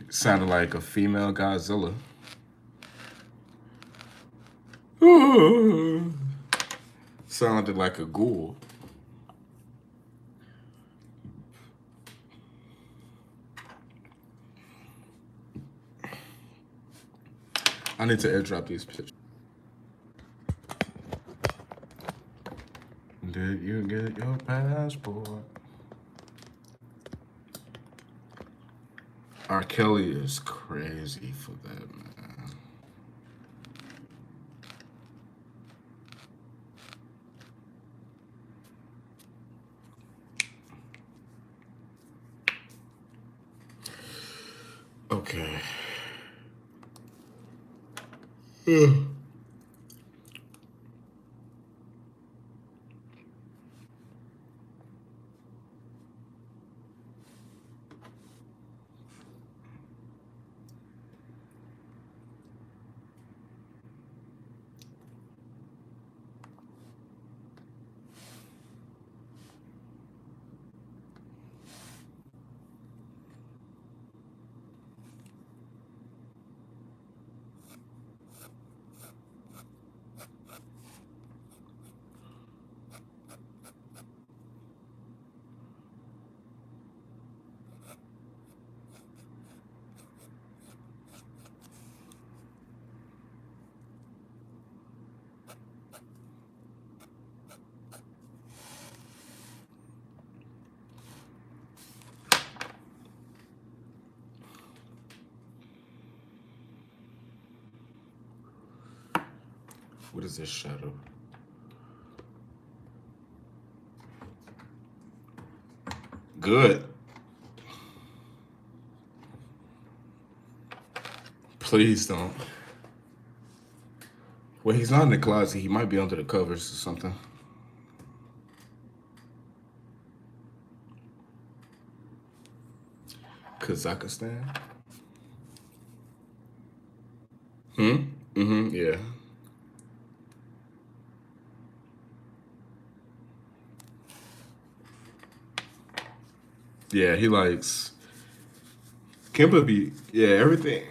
sounded like a female Godzilla. Sounded like a ghoul. I need to airdrop these pictures. Did you get your passport? R. Kelly is crazy for that, man. Okay. What is this shadow? Good. Please don't. Well, he's not in the closet. He might be under the covers or something. Kazakhstan? Hmm? Mm-hmm. Yeah. Yeah, he likes Kimba be yeah, everything.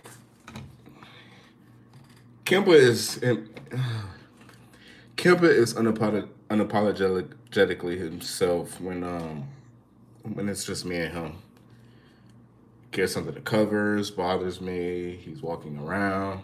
Kimba is Kimba is unapologetically himself when it's just me and him. Gets under the covers, bothers me. He's walking around.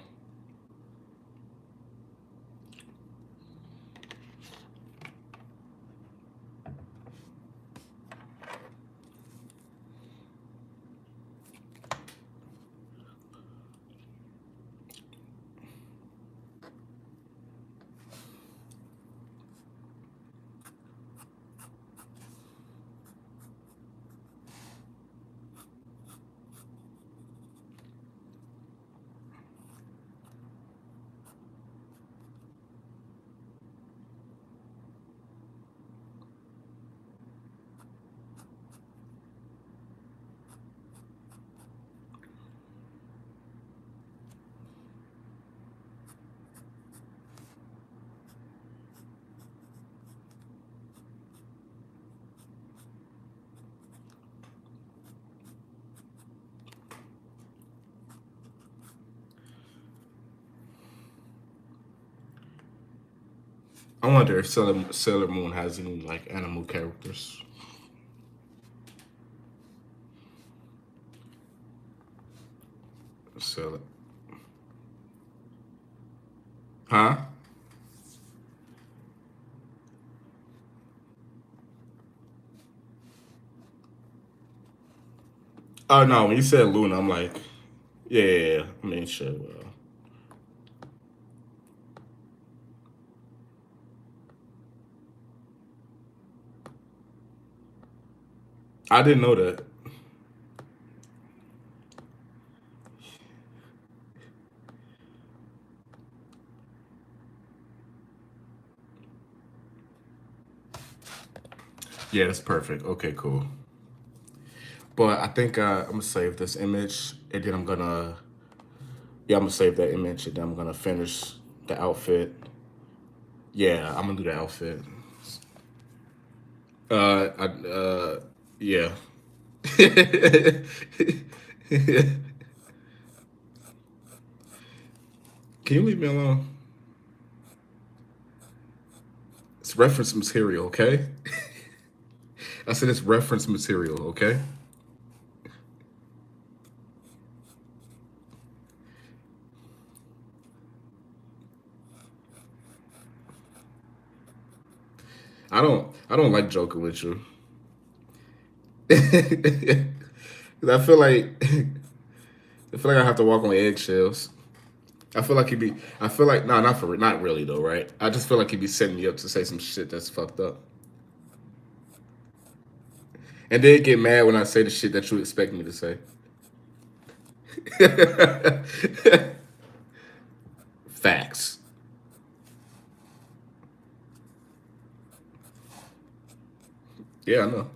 I wonder if Sailor Moon has any like animal characters. Sailor, huh? Oh no, when you said Luna, I'm like, yeah, yeah, yeah. I mean, sure. Well, I didn't know that. Yeah, that's perfect. Okay, cool. But I think I'm gonna save this image, and then I'm gonna save that image, and then I'm gonna finish the outfit. Yeah, I'm gonna do the outfit. Yeah. Can you leave me alone? It's reference material, okay? I said it's reference material, okay? I don't like joking with you. I feel like I feel like I have to walk on eggshells. I feel like no, not really though, right? I just feel like he'd be setting me up to say some shit that's fucked up. And then get mad when I say the shit that you expect me to say. Facts. Yeah, I know.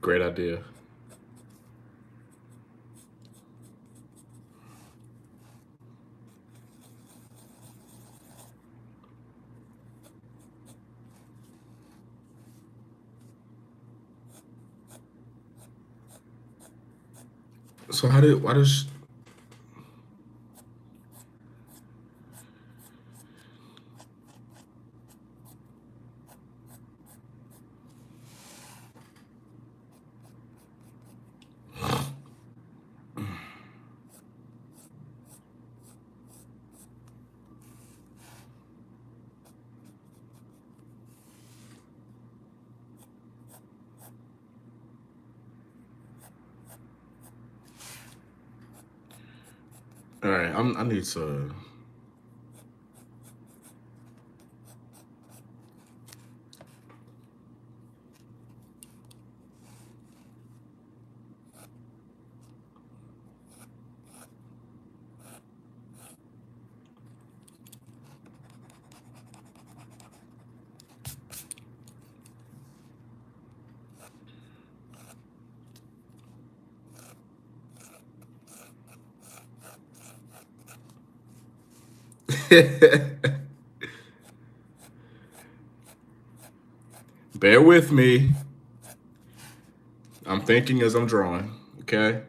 Great idea. So why does all right? I need to. Bear with me. I'm thinking as I'm drawing. Okay.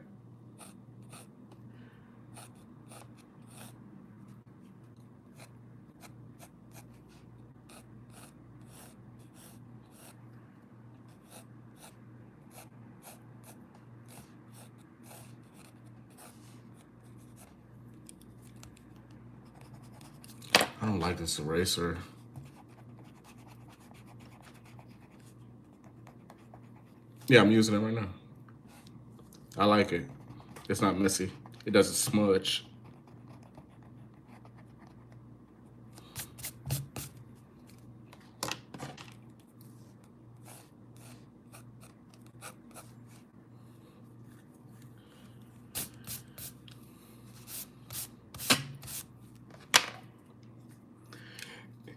I don't like this eraser. Yeah, I'm using it right now. I like it. It's not messy. It doesn't smudge.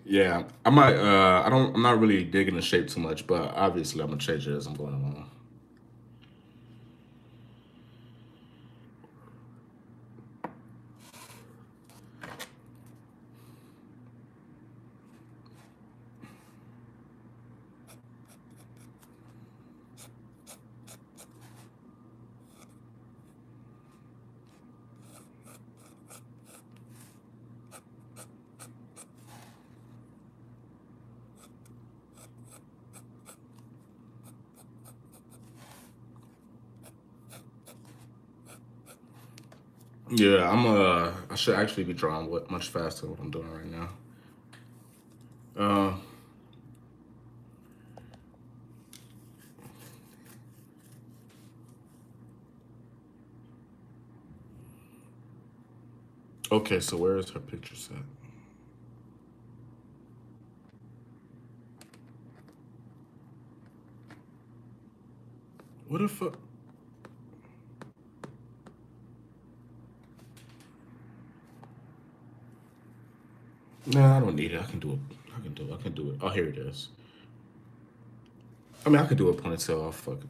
Yeah, I might. I don't. I'm not really digging the shape too much, but obviously I'm gonna change it as I'm going along. Yeah, I'm. I should actually be drawing much faster than what I'm doing right now. Uh. Okay, so where is her picture set? What the fuck? Nah, I don't need it. I can do it. I can do it. I can do it. Oh, here it is. I mean, I could do a ponytail. I'll fucking.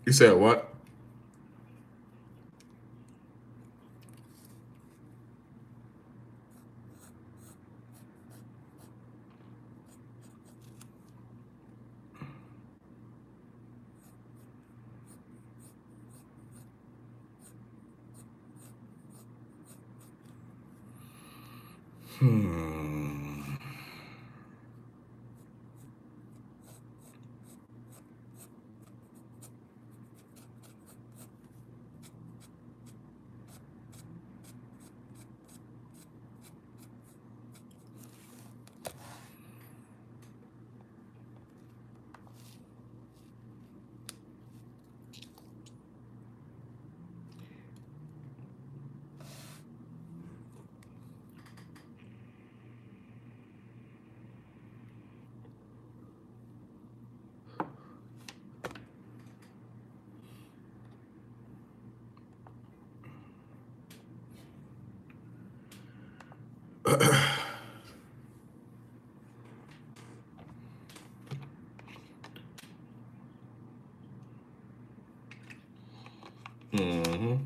You said what? Hmm. Mm-hmm.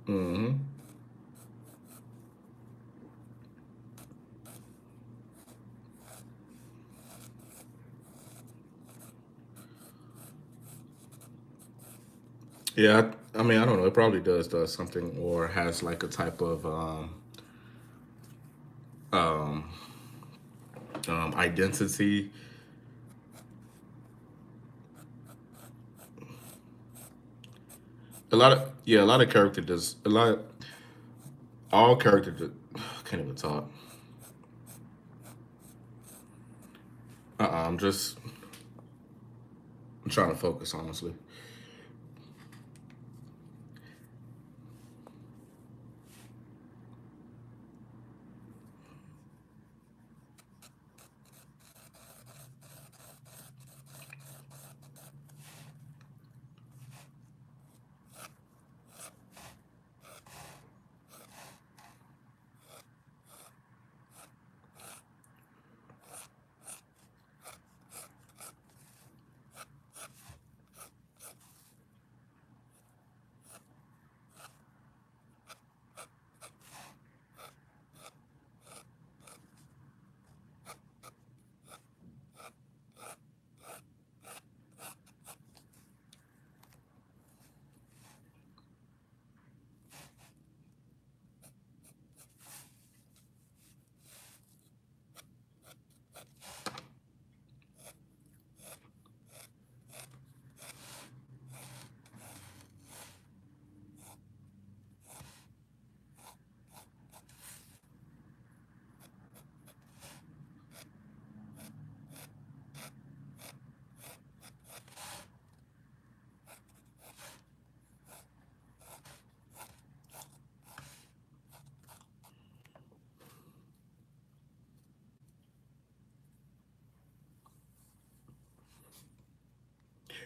Mm-hmm. Yeah, I mean, I don't know. It probably does something or has like a type of um, identity. A lot of character does a lot. All character can't even talk. I'm just I'm trying to focus honestly.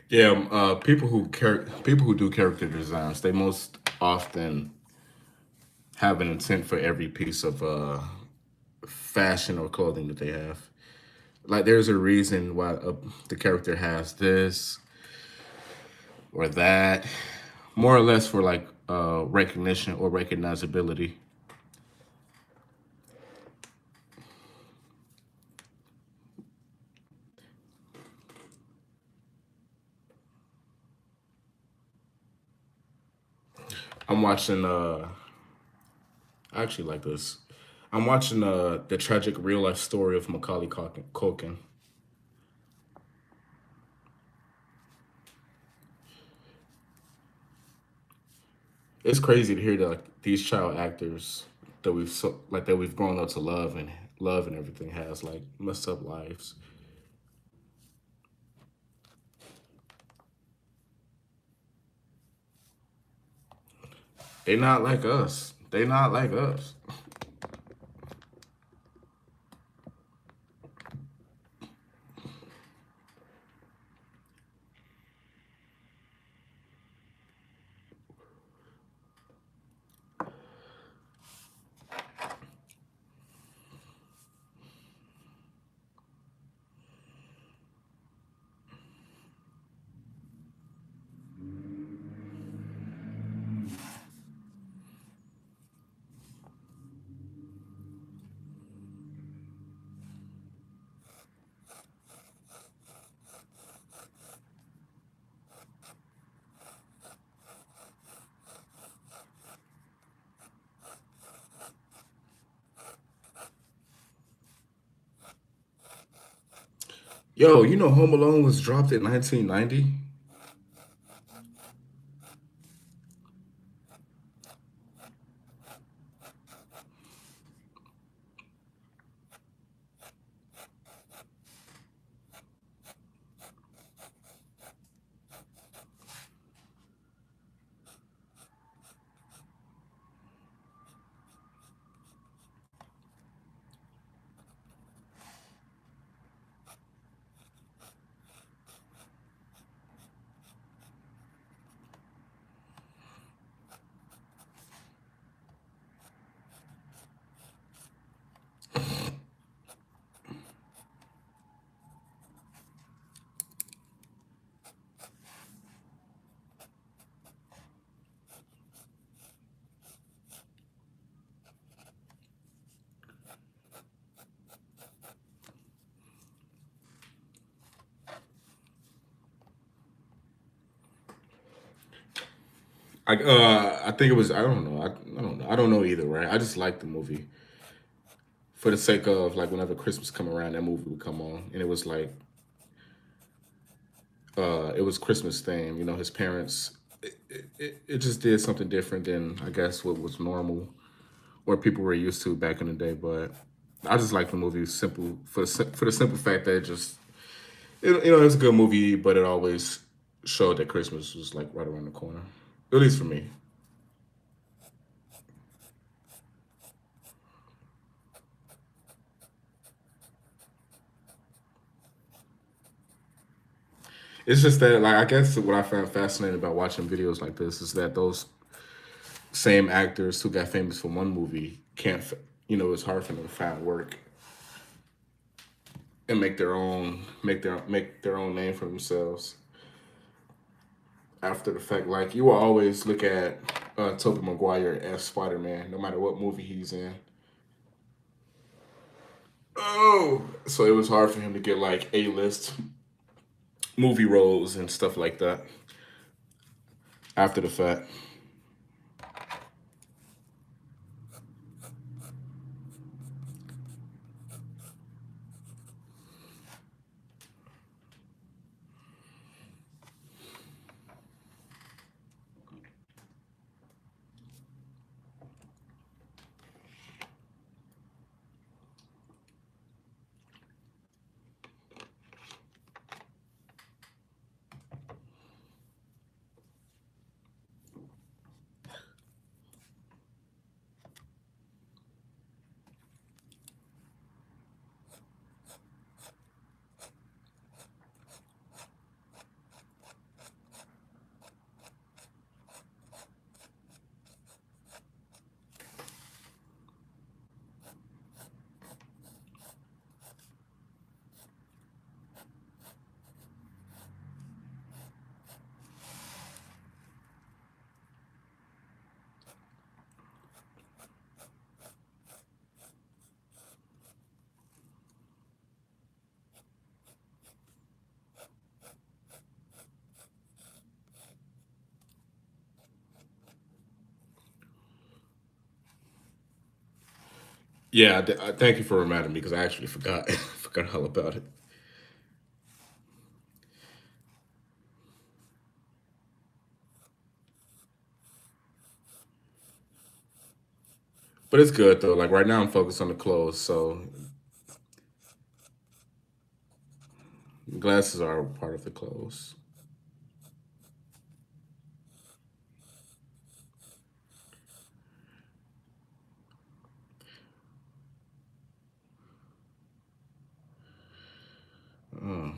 Yeah, people who do character designs, they most often have an intent for every piece of fashion or clothing that they have. Like, there's a reason why the character has this or that, more or less for like recognition or recognizability. I'm watching. I actually like this. I'm watching the tragic real life story of Macaulay Culkin. It's crazy to hear that like, these child actors that we've grown up to love and everything has like messed up lives. They not like us. They not like us. Yo, you know Home Alone was dropped in 1990? I think it was. I don't know. I don't know. I don't know either. Right. I just like the movie for the sake of like whenever Christmas come around, that movie would come on, and it was like it was Christmas theme. You know, his parents. It just did something different than I guess what was normal or people were used to back in the day. But I just like the movie simple for the simple fact that it just it was a good movie, but it always showed that Christmas was like right around the corner. At least for me. It's just that, like, I guess what I found fascinating about watching videos like this is that those same actors who got famous for one movie can't, it's hard for them to find work and make their own name for themselves after the fact. Like, you will always look at Tobey Maguire as Spider Man, no matter what movie he's in. Oh, so it was hard for him to get like A-list movie roles and stuff like that after the fact. Yeah, thank you for reminding me because I actually forgot forgot all about it. But it's good though. Like right now, I'm focused on the clothes, so glasses are part of the clothes. Oh.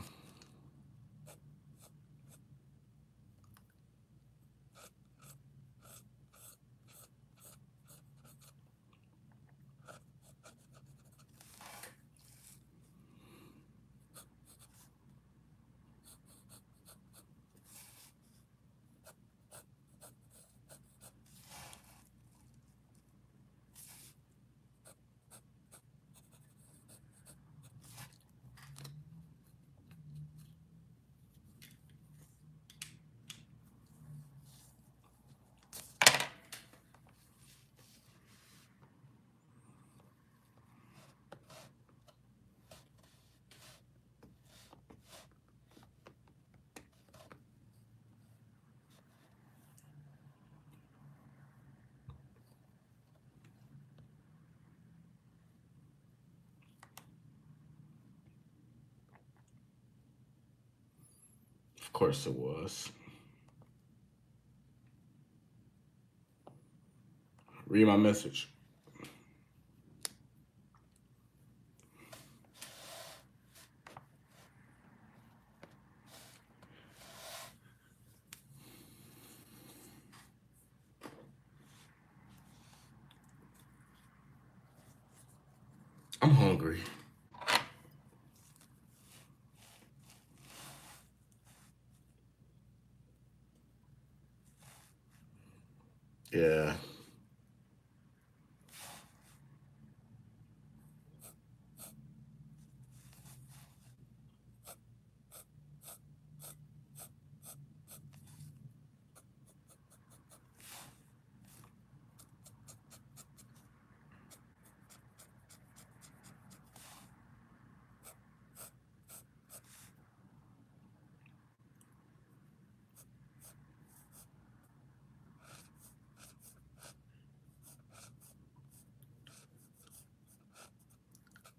course it was. Read my message. I'm hungry. Yeah.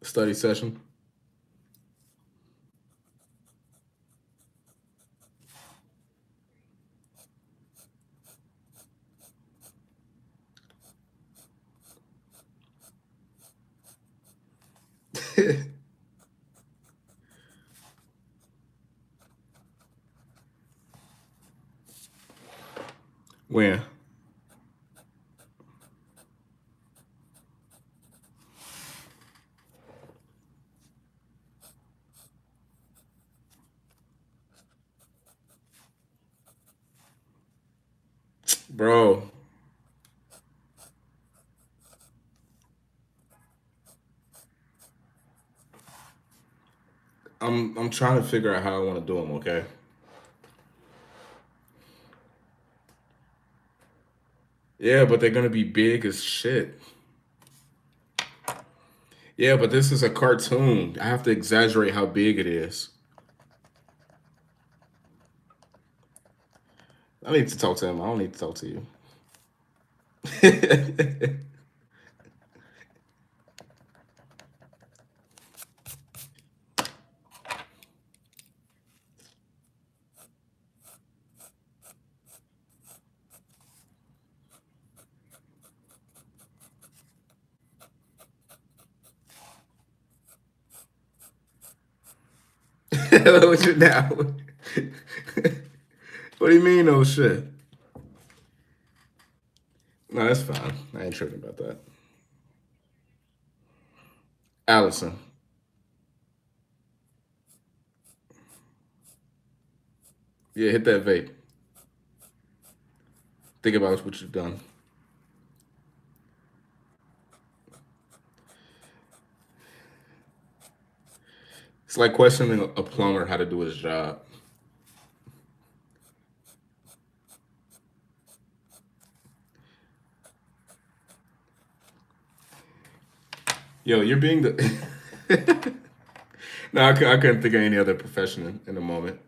Study session. When? Bro, I'm trying to figure out how I want to do them, okay? Yeah, but they're gonna be big as shit. Yeah, but this is a cartoon. I have to exaggerate how big it is. I need to talk to him. I don't need to talk to you. What you now? What do you mean, oh shit? No, that's fine. I ain't tripping about that. Allison, yeah, hit that vape. Think about what you've done. It's like questioning a plumber how to do his job. Yo, you're being the. No, I couldn't think of any other profession in the moment.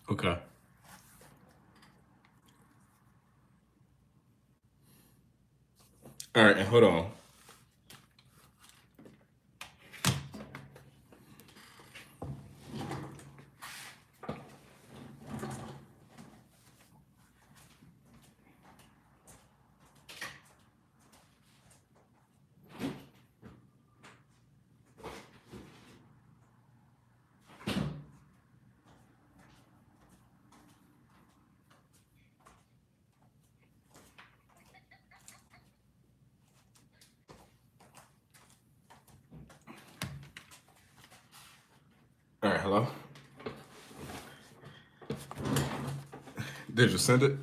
Okay. All right, and hold on. Hello? Did you send it?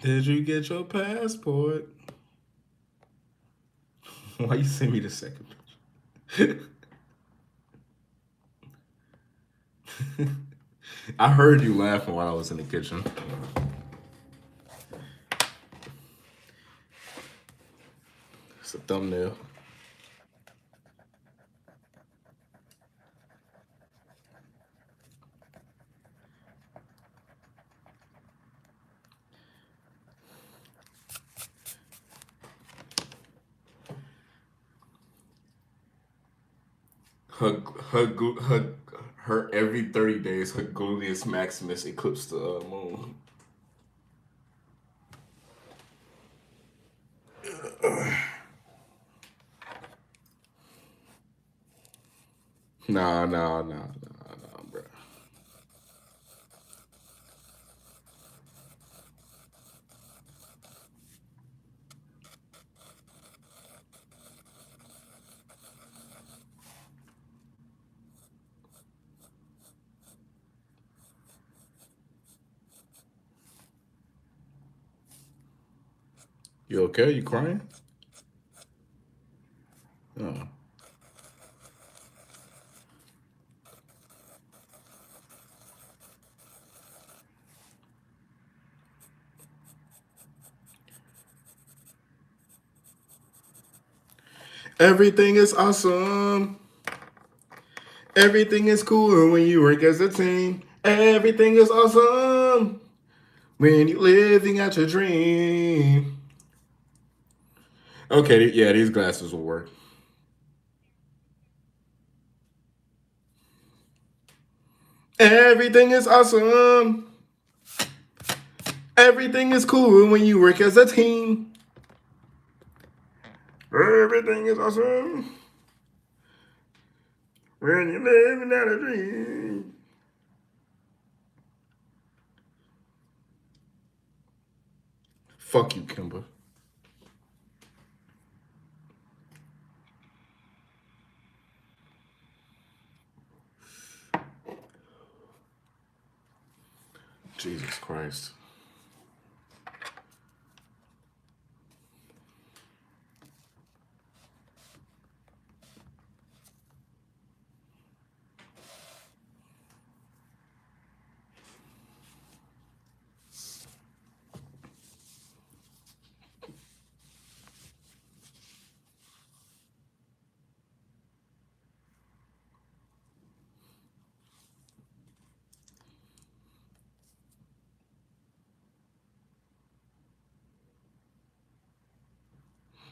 Did you get your passport? Why you send me the second picture? I heard you laughing while I was in the kitchen. It's a thumbnail. Her, her, her every 30 days, her gluteus maximus eclipsed the moon. Nah, bro. You okay? You crying? Oh. Everything is awesome. Everything is cool when you work as a team. Everything is awesome when you're living out your dream. Okay, yeah, these glasses will work. Everything is awesome. Everything is cool when you work as a team. Everything is awesome when you're living out a dream. Fuck you, Kimber. Jesus Christ.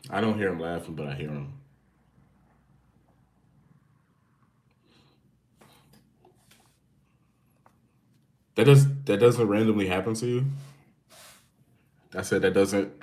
I don't hear him laughing, but I hear him. That doesn't randomly happen to you. I said that doesn't.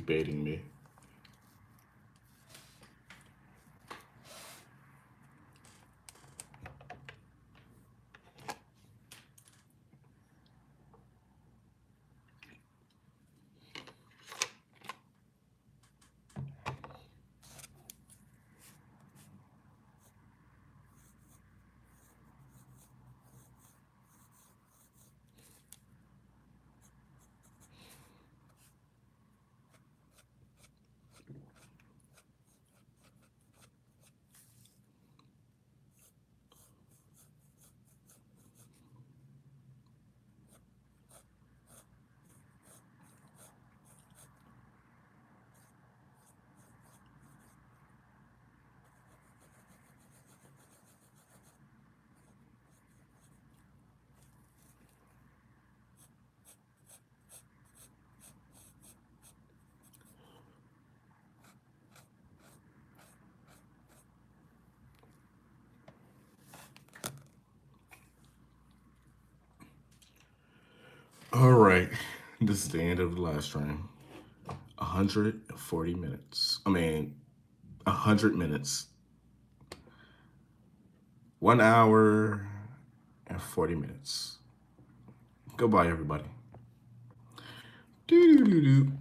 he's baiting me. All right, this is the end of the live stream. 140 minutes. 100 minutes. 1 hour and 40 minutes. Goodbye, everybody. Doo-doo-doo-doo.